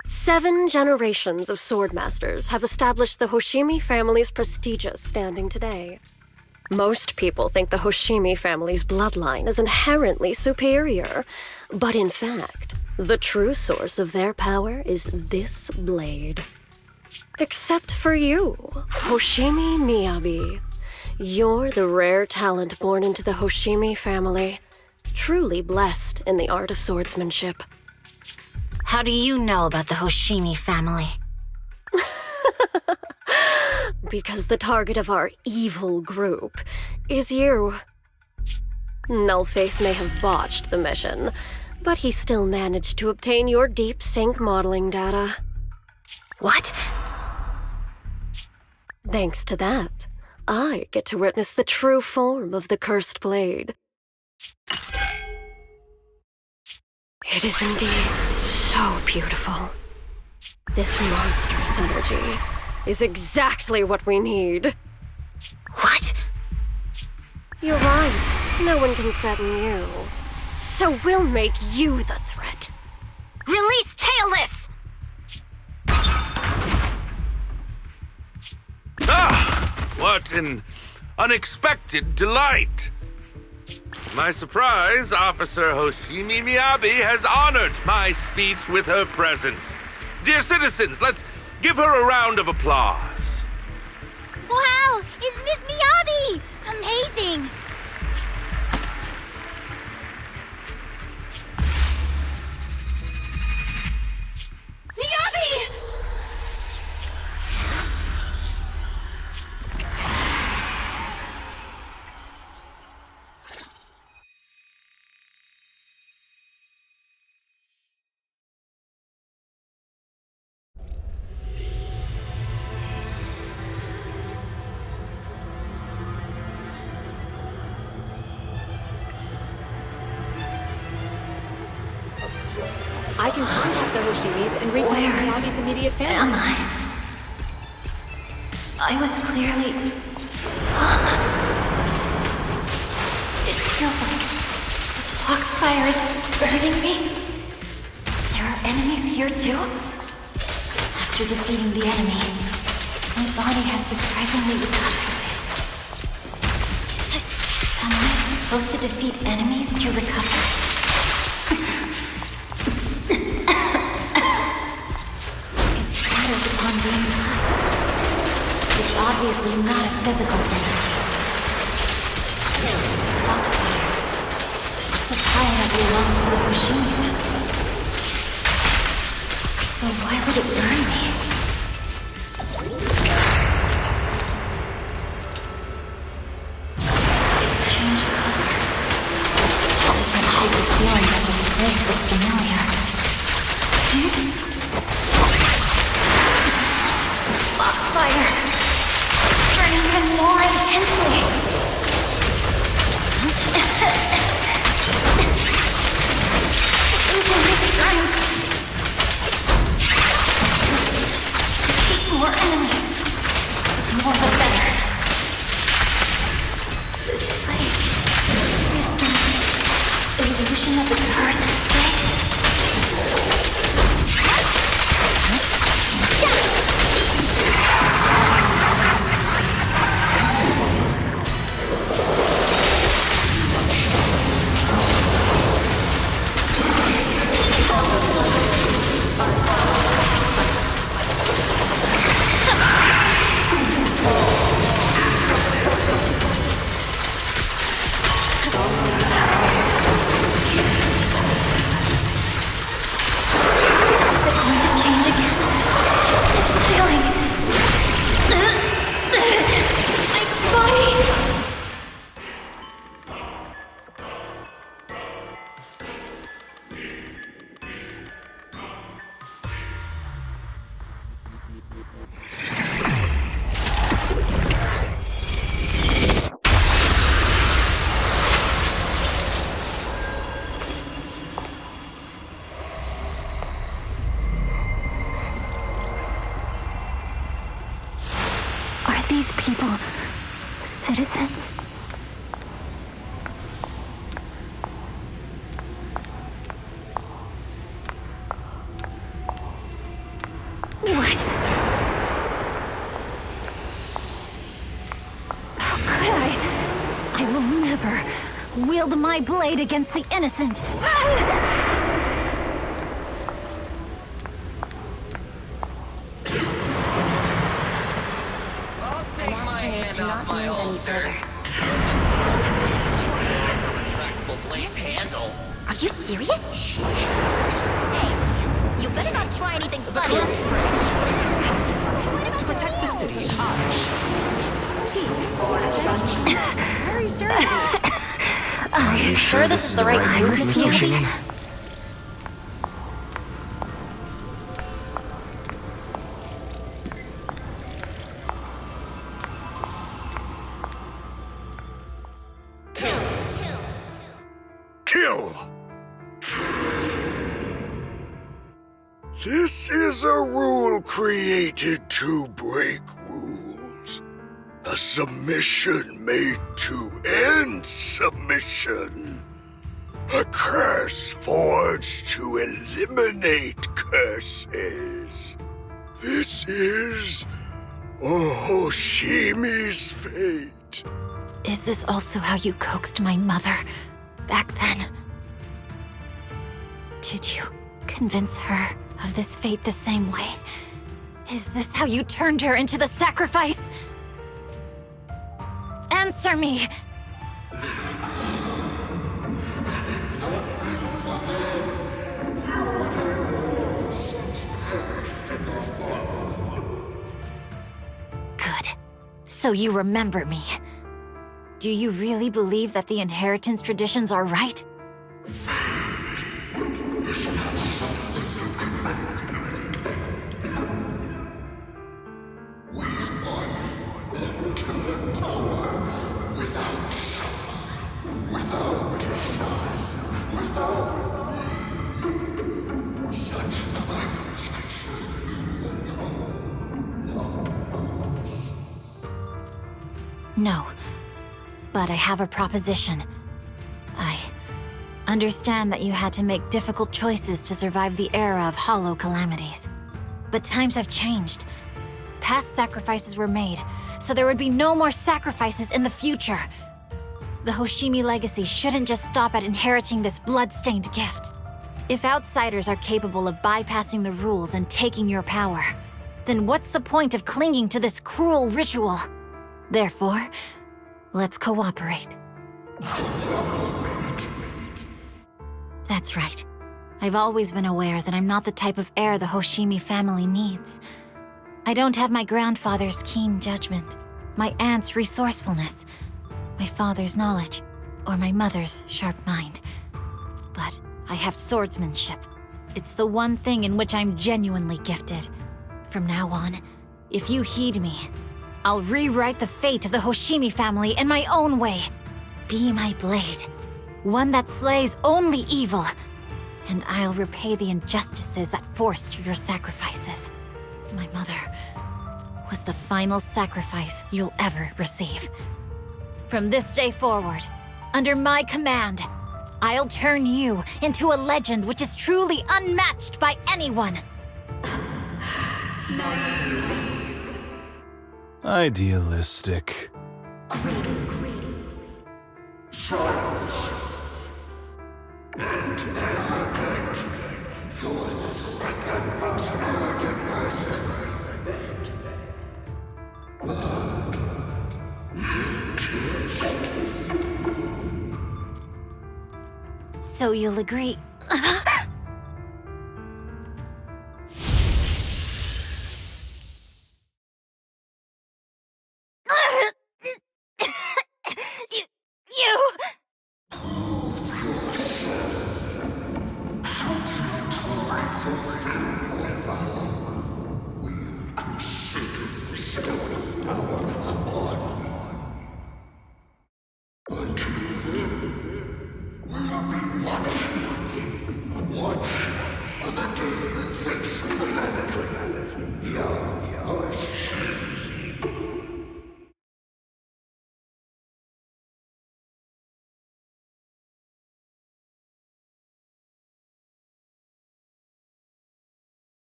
[SPEAKER 10] 7 generations of swordmasters have established the Hoshimi family's prestigious standing today. Most people think the Hoshimi family's bloodline is inherently superior, but in fact, the true source of their power is this blade. Except for you, Hoshimi Miyabi. You're the rare talent born into the Hoshimi family, truly blessed in the art of swordsmanship.
[SPEAKER 15] How do you know about the Hoshimi family?
[SPEAKER 10] Because the target of our evil group is you. Nullface may have botched the mission, but he still managed to obtain your deep sync modeling data.
[SPEAKER 15] What?
[SPEAKER 10] Thanks to that, I get to witness the true form of the cursed blade. It is indeed so beautiful. This monstrous energy is exactly what we need.
[SPEAKER 15] What?
[SPEAKER 10] You're right. No one can threaten you. So we'll make you the threat.
[SPEAKER 15] Release Tailless!
[SPEAKER 9] Ah! What an unexpected delight! To my surprise, Officer Hoshimi Miyabi has honored my speech with her presence. Dear citizens, let's give her a round of applause.
[SPEAKER 12] Wow! It's Miss Miyabi! Amazing!
[SPEAKER 18] the Hoshimis and reach out to Miyabi's immediate family.
[SPEAKER 15] Am I? I was clearly... It feels like the foxfire is burning me. There are enemies here too? After defeating the enemy, my body has surprisingly recovered. Am I supposed to defeat enemies to recover? It scatters upon being hurt. It's obviously not a physical entity. Foxfire. It's a fire that belongs to the Hoshimi family. So why would it burn me? It's changed color. I can't shake the feeling that this place looks familiar. Foxfire! Burning even more intensely! Losing my strength! More enemies. The more the better. This place. It's an illusion of the cursed place. These people, citizens? What? How could I? I will never wield my blade against the innocent.
[SPEAKER 2] My holster. Retractable blade's handle.
[SPEAKER 6] Are you serious? Hey, you better not try anything funny.
[SPEAKER 14] To protect the city,
[SPEAKER 18] Why are you staring at me?
[SPEAKER 15] Are you sure this is the right move, Miss Miyabi?
[SPEAKER 4] Kill! This is a rule created to break rules. A submission made to end submission. A curse forged to eliminate curses. This is a Hoshimi's fate.
[SPEAKER 15] Is this also how you coaxed my mother back then? Did you convince her of this fate the same way? Is this how you turned her into the sacrifice? Answer me! Good. So you remember me. Do you really believe that the inheritance traditions are right?
[SPEAKER 4] Such
[SPEAKER 15] No. But I have a proposition. I understand that you had to make difficult choices to survive the era of hollow calamities. But times have changed. Past sacrifices were made, so there would be no more sacrifices in the future. The Hoshimi legacy shouldn't just stop at inheriting this blood-stained gift. If outsiders are capable of bypassing the rules and taking your power, then what's the point of clinging to this cruel ritual? Therefore, let's cooperate. That's right. I've always been aware that I'm not the type of heir the Hoshimi family needs. I don't have my grandfather's keen judgment, my aunt's resourcefulness, my father's knowledge, or my mother's sharp mind. But I have swordsmanship. It's the one thing in which I'm genuinely gifted. From now on, if you heed me, I'll rewrite the fate of the Hoshimi family in my own way. Be my blade, one that slays only evil, and I'll repay the injustices that forced your sacrifices. My mother was the final sacrifice you'll ever receive. From this day forward, under my command, I'll turn you into a legend which is truly unmatched by anyone.
[SPEAKER 21] Idealistic.
[SPEAKER 15] So you'll agree.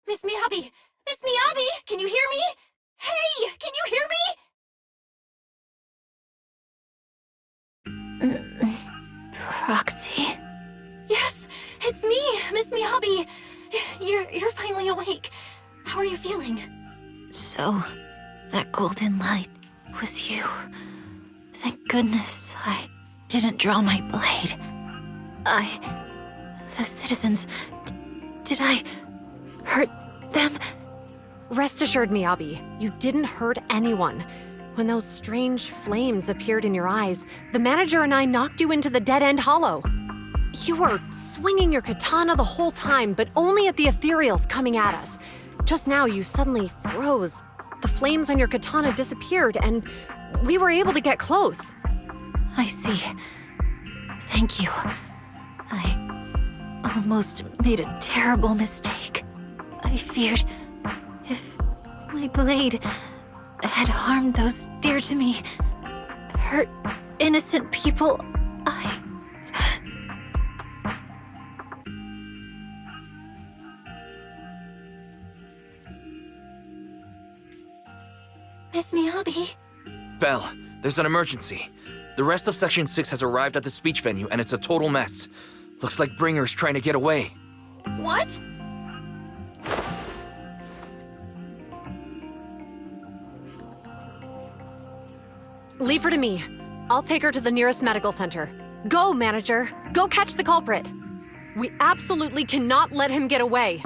[SPEAKER 7] Miss Miyabi! Miss Miyabi! Can you hear me? Hey! Can you hear me?
[SPEAKER 15] Proxy?
[SPEAKER 7] Yes! It's me! Miss Miyabi! You're finally awake. How are you feeling?
[SPEAKER 15] So, that golden light was you. Thank goodness I didn't draw my blade. The citizens... did I hurt them?
[SPEAKER 18] Rest assured, Miyabi, you didn't hurt anyone. When those strange flames appeared in your eyes, the manager and I knocked you into the dead-end hollow. You were swinging your katana the whole time, but only at the ethereals coming at us. Just now, you suddenly froze. The flames on your katana disappeared, and we were able to get close.
[SPEAKER 15] I see. Thank you. I almost made a terrible mistake. I feared if my blade had harmed those dear to me, hurt innocent people,
[SPEAKER 7] Miss Miyabi?
[SPEAKER 5] Belle, there's an emergency. The rest of Section 6 has arrived at the speech venue, and it's a total mess. Looks like Bringer's trying to get away.
[SPEAKER 7] What?
[SPEAKER 18] Leave her to me. I'll take her to the nearest medical center. Go, manager. Go catch the culprit. We absolutely cannot let him get away.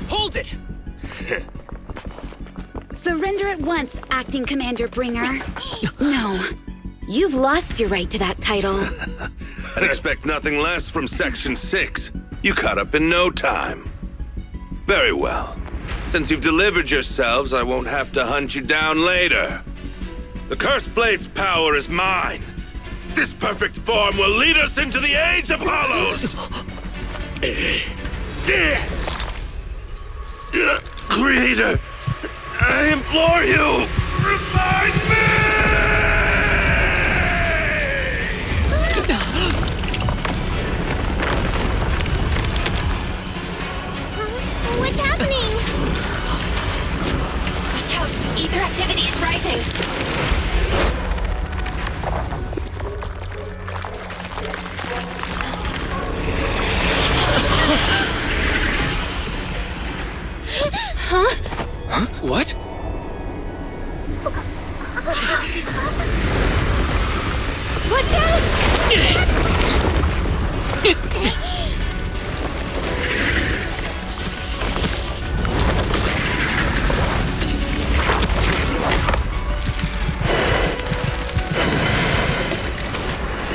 [SPEAKER 14] Hold it!
[SPEAKER 13] Surrender at once, Acting Commander Bringer. No, you've lost your right to that title.
[SPEAKER 9] I'd expect nothing less from Section 6. You caught up in no time. Very well. Since you've delivered yourselves, I won't have to hunt you down later. The Cursed Blade's power is mine. This perfect form will lead us into the Age of Hollows! Creator, I implore you, revive me!
[SPEAKER 12] What's happening?
[SPEAKER 7] Watch out! Ether activity is rising!
[SPEAKER 14] Huh? What?
[SPEAKER 12] Watch out!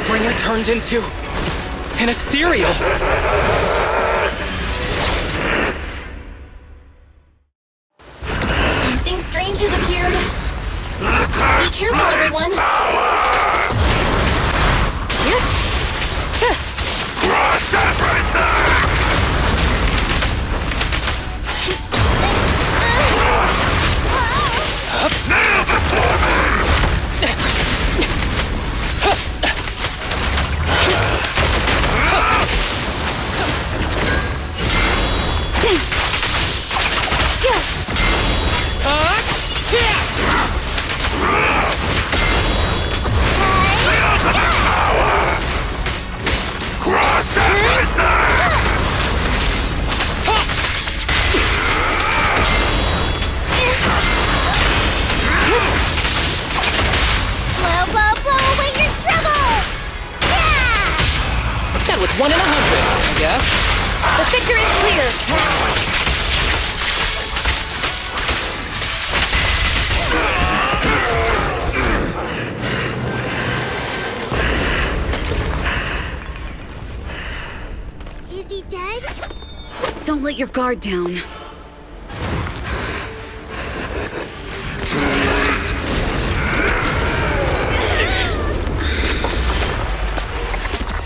[SPEAKER 14] Bringer turned into an ethereal.
[SPEAKER 7] Something strange has appeared. Be careful, everyone.
[SPEAKER 9] Crush everything! Kneel before me! Crush everything!
[SPEAKER 12] Blow, blow, blow away your trouble! Yeah!
[SPEAKER 14] That was 1 in 100, I guess.
[SPEAKER 12] The picture is clear. Is he dead?
[SPEAKER 13] Don't let your guard down.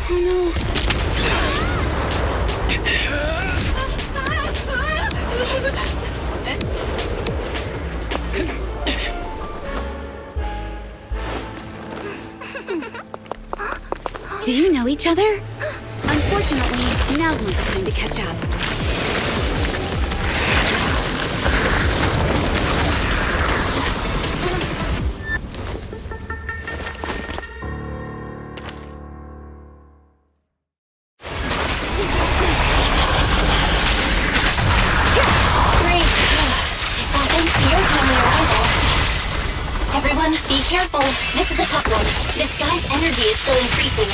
[SPEAKER 13] Oh no. Do you know each other? Unfortunately, now's not the time to catch up.
[SPEAKER 7] Great. It's all thanks to your timely arrival. Everyone, be careful. This is a tough one. This guy's energy is still increasing.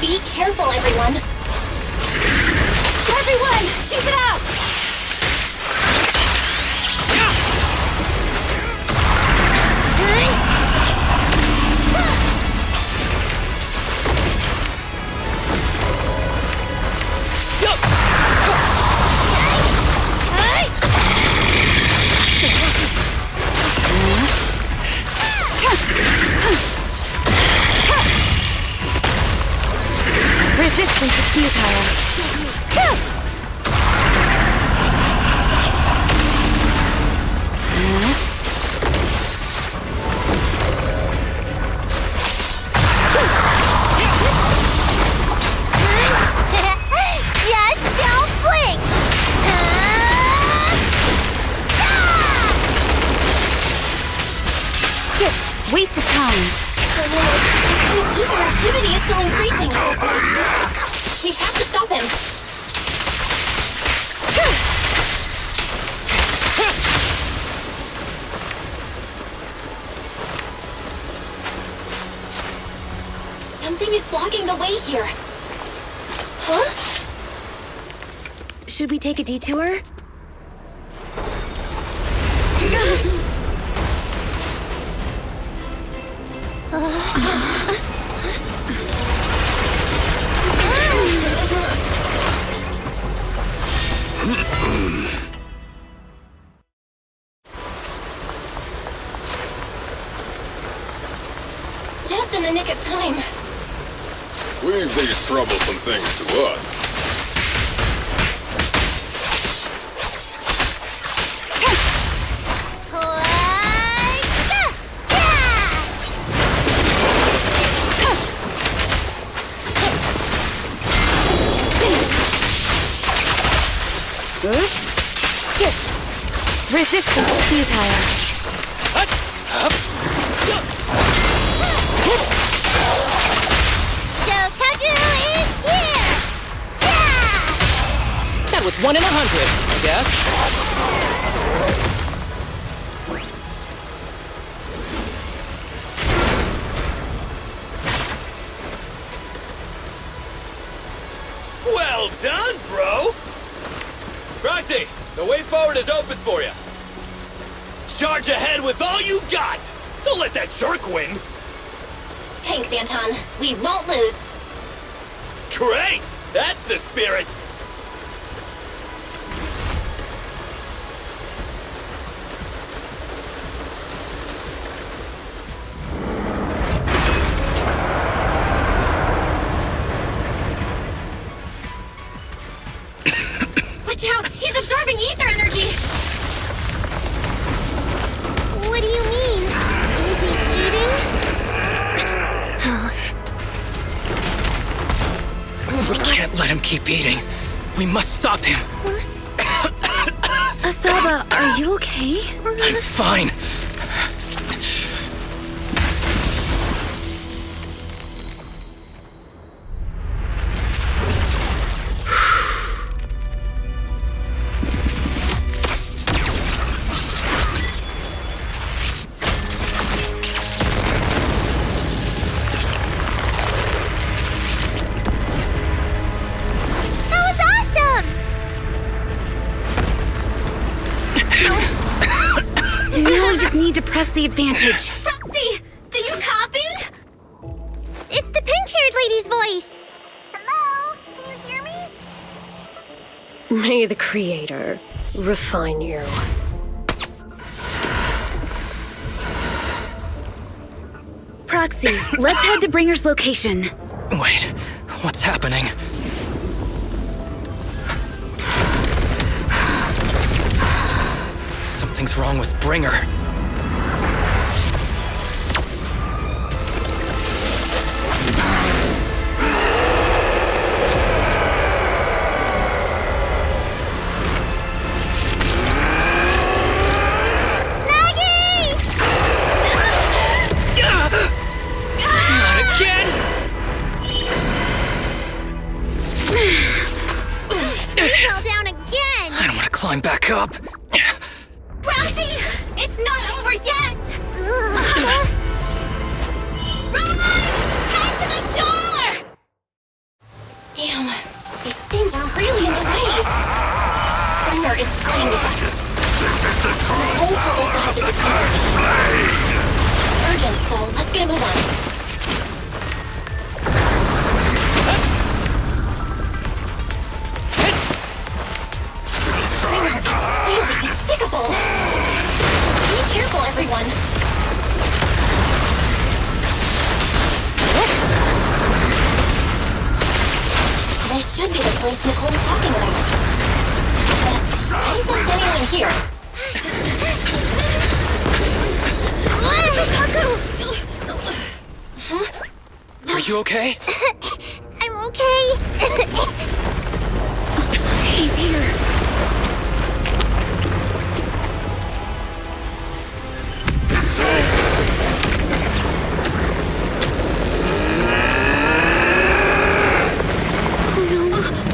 [SPEAKER 7] Be careful, everyone. Everyone, keep it up!
[SPEAKER 13] Resistance is futile.
[SPEAKER 12] Yes, don't blink!
[SPEAKER 13] Waste of time.
[SPEAKER 7] Oh Lord, his ether activity is still increasing. We have to stop him. Something is blocking the way here. Huh?
[SPEAKER 13] Should we take a detour?
[SPEAKER 7] Just in the nick of time.
[SPEAKER 3] Leave these troublesome things to us.
[SPEAKER 13] Resistance futile.
[SPEAKER 12] Shokagu is here!
[SPEAKER 14] That was 1 in 100, I guess.
[SPEAKER 22] Well done, bro! Proxy, the way forward is open for you. Charge ahead with all you got! Don't let that jerk win!
[SPEAKER 7] Thanks, Anton. We won't lose.
[SPEAKER 22] Great! That's the spirit!
[SPEAKER 7] Watch out! He's absorbing ether energy!
[SPEAKER 12] What do you mean? Is he eating?
[SPEAKER 14] We can't let him keep eating. We must stop him.
[SPEAKER 13] Asaba, are you okay?
[SPEAKER 14] I'm fine.
[SPEAKER 13] Now we just need to press the advantage.
[SPEAKER 12] Proxy, do you copy? It's the pink-haired lady's voice. Hello? Can you hear me?
[SPEAKER 10] May the Creator refine you.
[SPEAKER 13] Proxy, let's head to Bringer's location.
[SPEAKER 14] Wait, what's happening? Something's wrong with Bringer. Climb back up.
[SPEAKER 12] Proxy, it's not over yet. Run! Head to the shore!
[SPEAKER 7] Damn, these things are really in the way. Bringer is playing with us. The code told us to head to the sea. It's urgent, so let's get a move on. Despicable! Be careful, everyone! This should be the place Nicole's talking about. But why isn't anyone here? Huh?
[SPEAKER 14] Are you okay?
[SPEAKER 12] I'm okay.
[SPEAKER 13] He's here.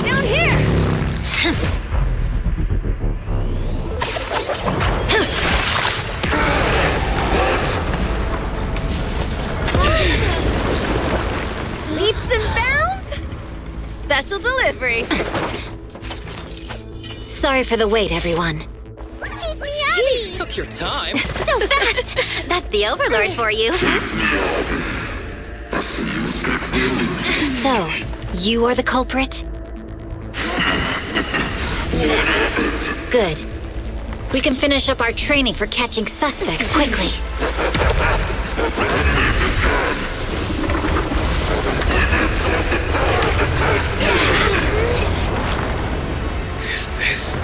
[SPEAKER 12] Down here! special delivery.
[SPEAKER 15] Sorry for the wait, everyone.
[SPEAKER 14] Gee, took your time.
[SPEAKER 6] So fast! That's the Overlord for you.
[SPEAKER 15] So, you are the culprit? Good. We can finish up our training for catching suspects quickly.
[SPEAKER 3] Is this?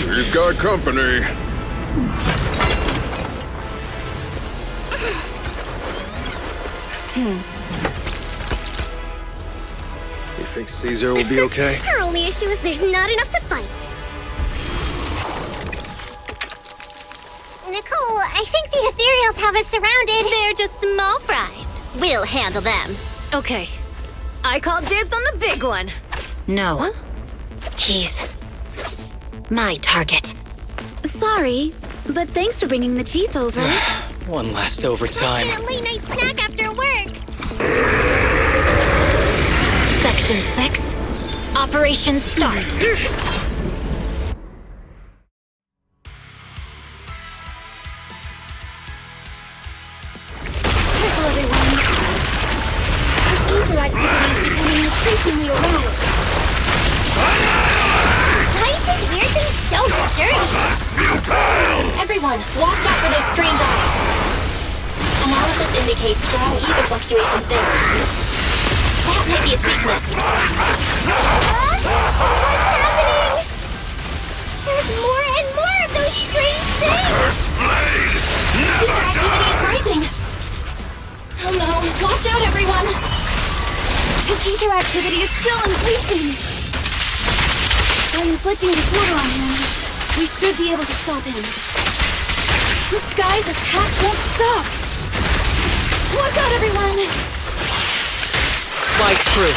[SPEAKER 3] You've got company.
[SPEAKER 21] You think Caesar will be okay?
[SPEAKER 11] Our only issue is there's not enough to fight. Nicole, I think the ethereals have us surrounded.
[SPEAKER 6] They're just small fries. We'll handle them.
[SPEAKER 12] Okay. I call dibs on the big one.
[SPEAKER 15] No. He's my target.
[SPEAKER 13] Sorry, but thanks for bringing the chief over.
[SPEAKER 14] One last overtime.
[SPEAKER 12] Get a late night snack after work.
[SPEAKER 15] Section 6. Operation start.
[SPEAKER 13] Careful, everyone. This ether activity is becoming increasingly erratic.
[SPEAKER 11] Why is this weird thing so sturdy?
[SPEAKER 7] Everyone, watch out for those strange eyes. Analysis indicates strong ether fluctuations there. That might be its weakness.
[SPEAKER 12] What's happening? There's more and more of those strange things.
[SPEAKER 7] Ether activity is rising. Oh no, watch out everyone.
[SPEAKER 13] His ether activity is still increasing. By inflicting disorder on him, we should be able to stop him. This guy's attack won't stop. Watch out, everyone!
[SPEAKER 14] Fight through.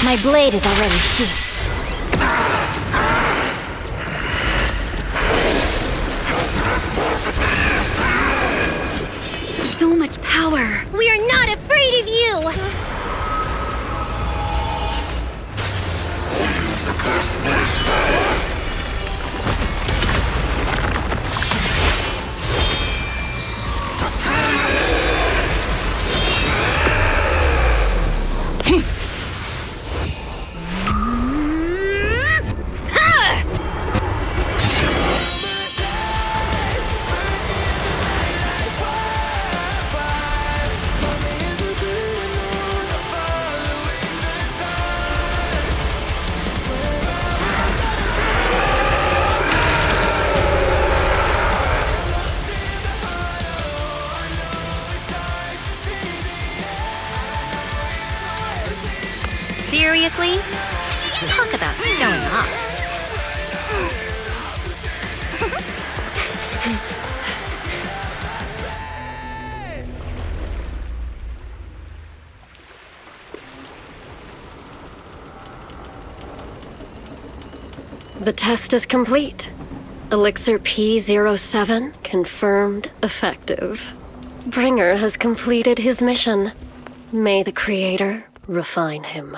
[SPEAKER 15] My blade is already sheathed.
[SPEAKER 13] So much power.
[SPEAKER 12] We are not afraid of you.
[SPEAKER 6] Seriously? Talk about showing off.
[SPEAKER 10] The test is complete. Elixir P07 confirmed effective. Bringer has completed his mission. May the Creator refine him.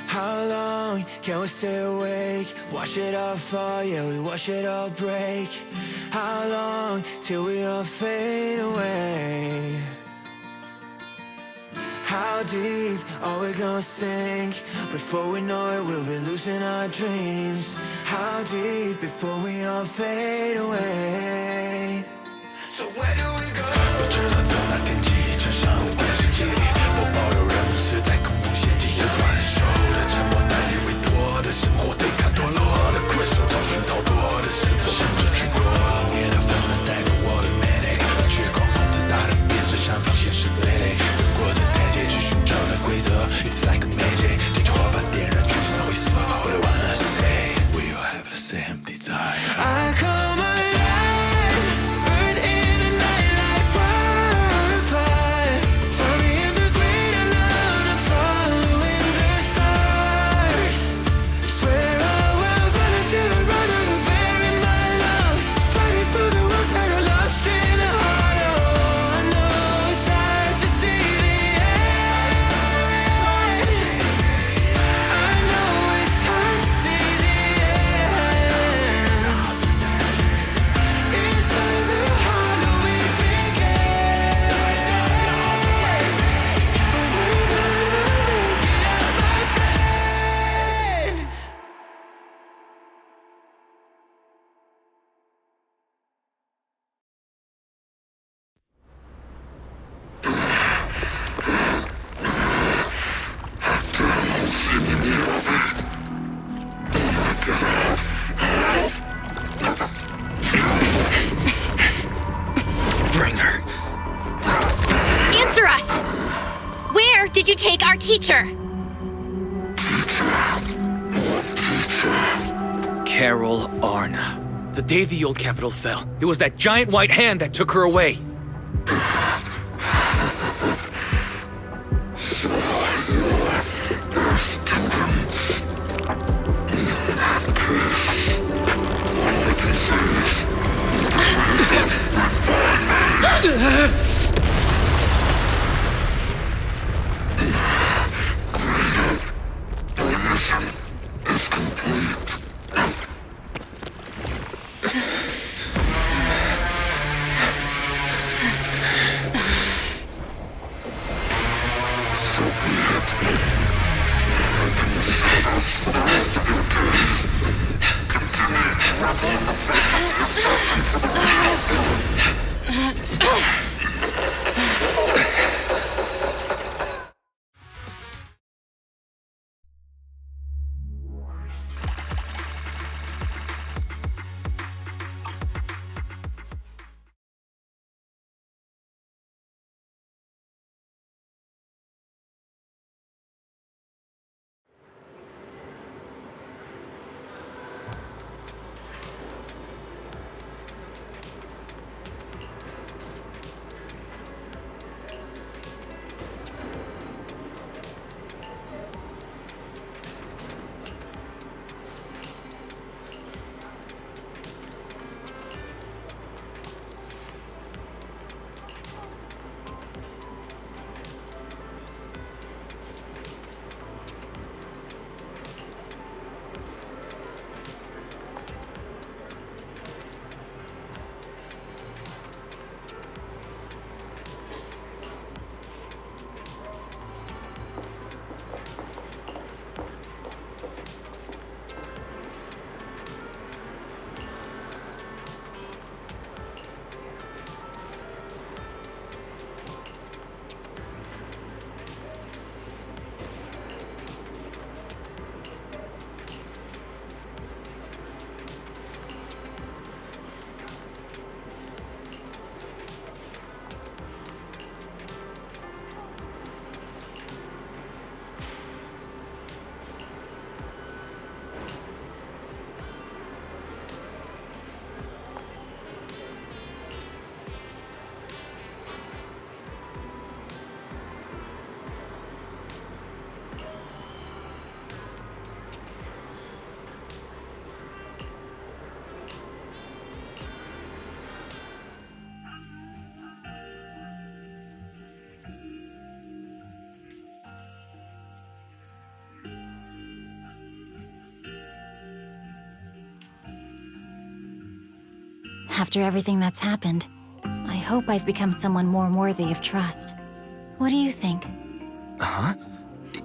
[SPEAKER 1] How long can we stay awake? Wash it all fall, yeah, we wash it all break. How long till we all fade away? How deep are we gonna sink? Before we know it, we'll be losing our dreams. How deep before we all fade away? So where do we go? 我知道从那天起，穿上了电视机里播报，有人们是在恐怖陷阱，无法忍受的沉默，代理委托的生活，对抗堕落的困兽，找寻逃脱的线索，甚至去过冷冽的纷乱，带着我的 manic， 绝光光自大的变成上方现实傀儡，滚过这台阶去寻找那规则 ，It's like a magic。
[SPEAKER 7] Did you take our teacher?
[SPEAKER 5] Carol Arna. The day the old capital fell, it was that giant white hand that took her away.
[SPEAKER 15] After everything that's happened, I hope I've become someone more worthy of trust. What do you think?
[SPEAKER 5] Huh?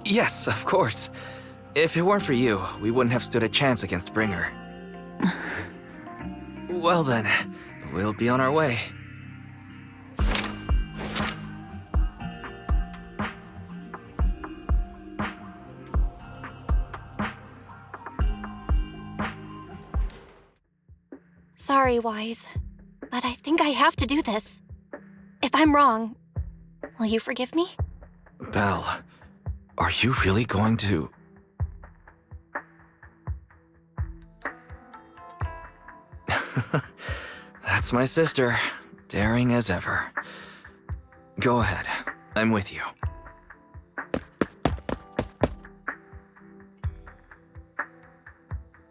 [SPEAKER 5] Yes, of course. If it weren't for you, we wouldn't have stood a chance against Bringer. Well then, we'll be on our way.
[SPEAKER 7] Sorry, Wise, but I think I have to do this. If I'm wrong, will you forgive me?
[SPEAKER 5] Belle, are you really going to... That's my sister, daring as ever. Go ahead, I'm with you.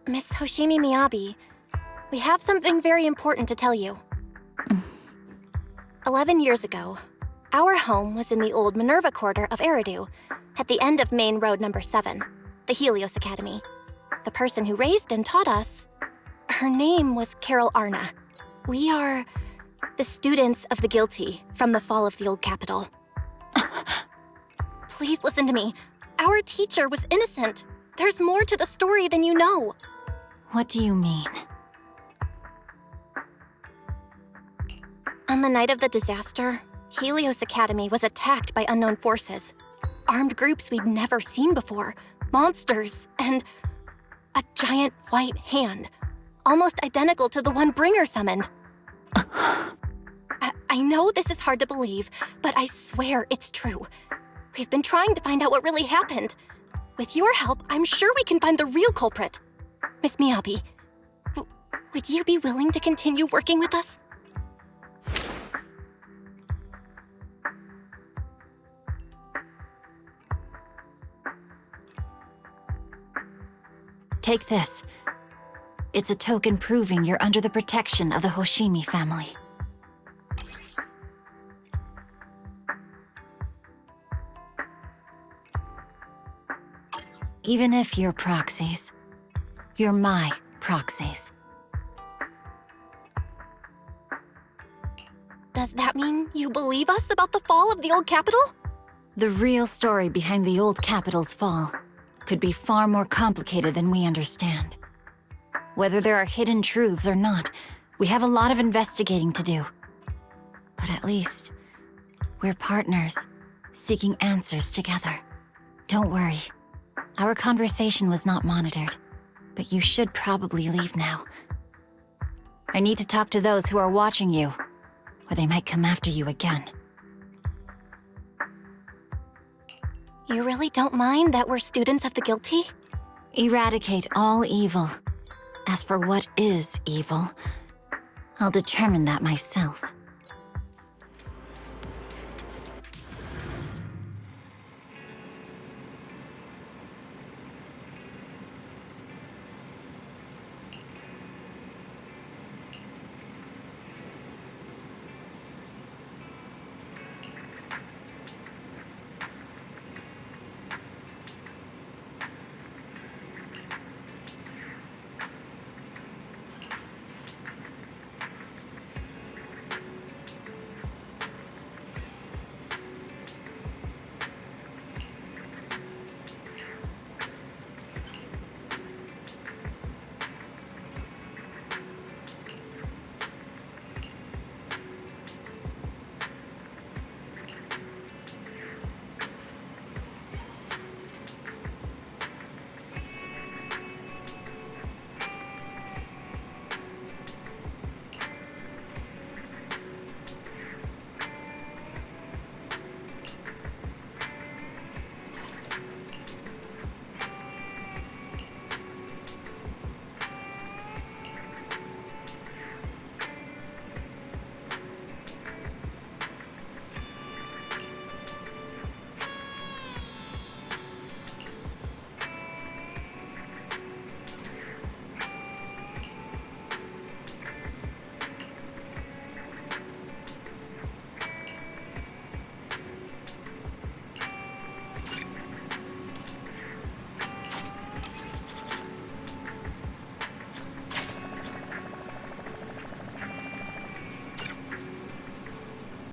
[SPEAKER 7] Miss Hoshimi Miyabi, we have something very important to tell you. 11 years ago, our home was in the old Minerva Quarter of Eridu, at the end of Main Road number 7, the Helios Academy. The person who raised and taught us, her name was Carol Arna. We are the students of the guilty from the fall of the old capital. Please listen to me. Our teacher was innocent. There's more to the story than you know.
[SPEAKER 15] What do you mean?
[SPEAKER 7] On the night of the disaster, Helios Academy was attacked by unknown forces. Armed groups we'd never seen before, monsters, and a giant white hand, almost identical to the one Bringer summoned. I know this is hard to believe, but I swear it's true. We've been trying to find out what really happened. With your help, I'm sure we can find the real culprit. Miss Miyabi, would you be willing to continue working with us?
[SPEAKER 15] Take this. It's a token proving you're under the protection of the Hoshimi family. Even if you're proxies, you're my proxies.
[SPEAKER 7] Does that mean you believe us about the fall of the old capital?
[SPEAKER 15] The real story behind the old capital's fall could be far more complicated than we understand. Whether there are hidden truths or not, we have a lot of investigating to do. But at least, we're partners, seeking answers together. Don't worry. Our conversation was not monitored, but you should probably leave now. I need to talk to those who are watching you, or they might come after you again.
[SPEAKER 7] You really don't mind that we're students of the guilty?
[SPEAKER 15] Eradicate all evil. As for what is evil, I'll determine that myself.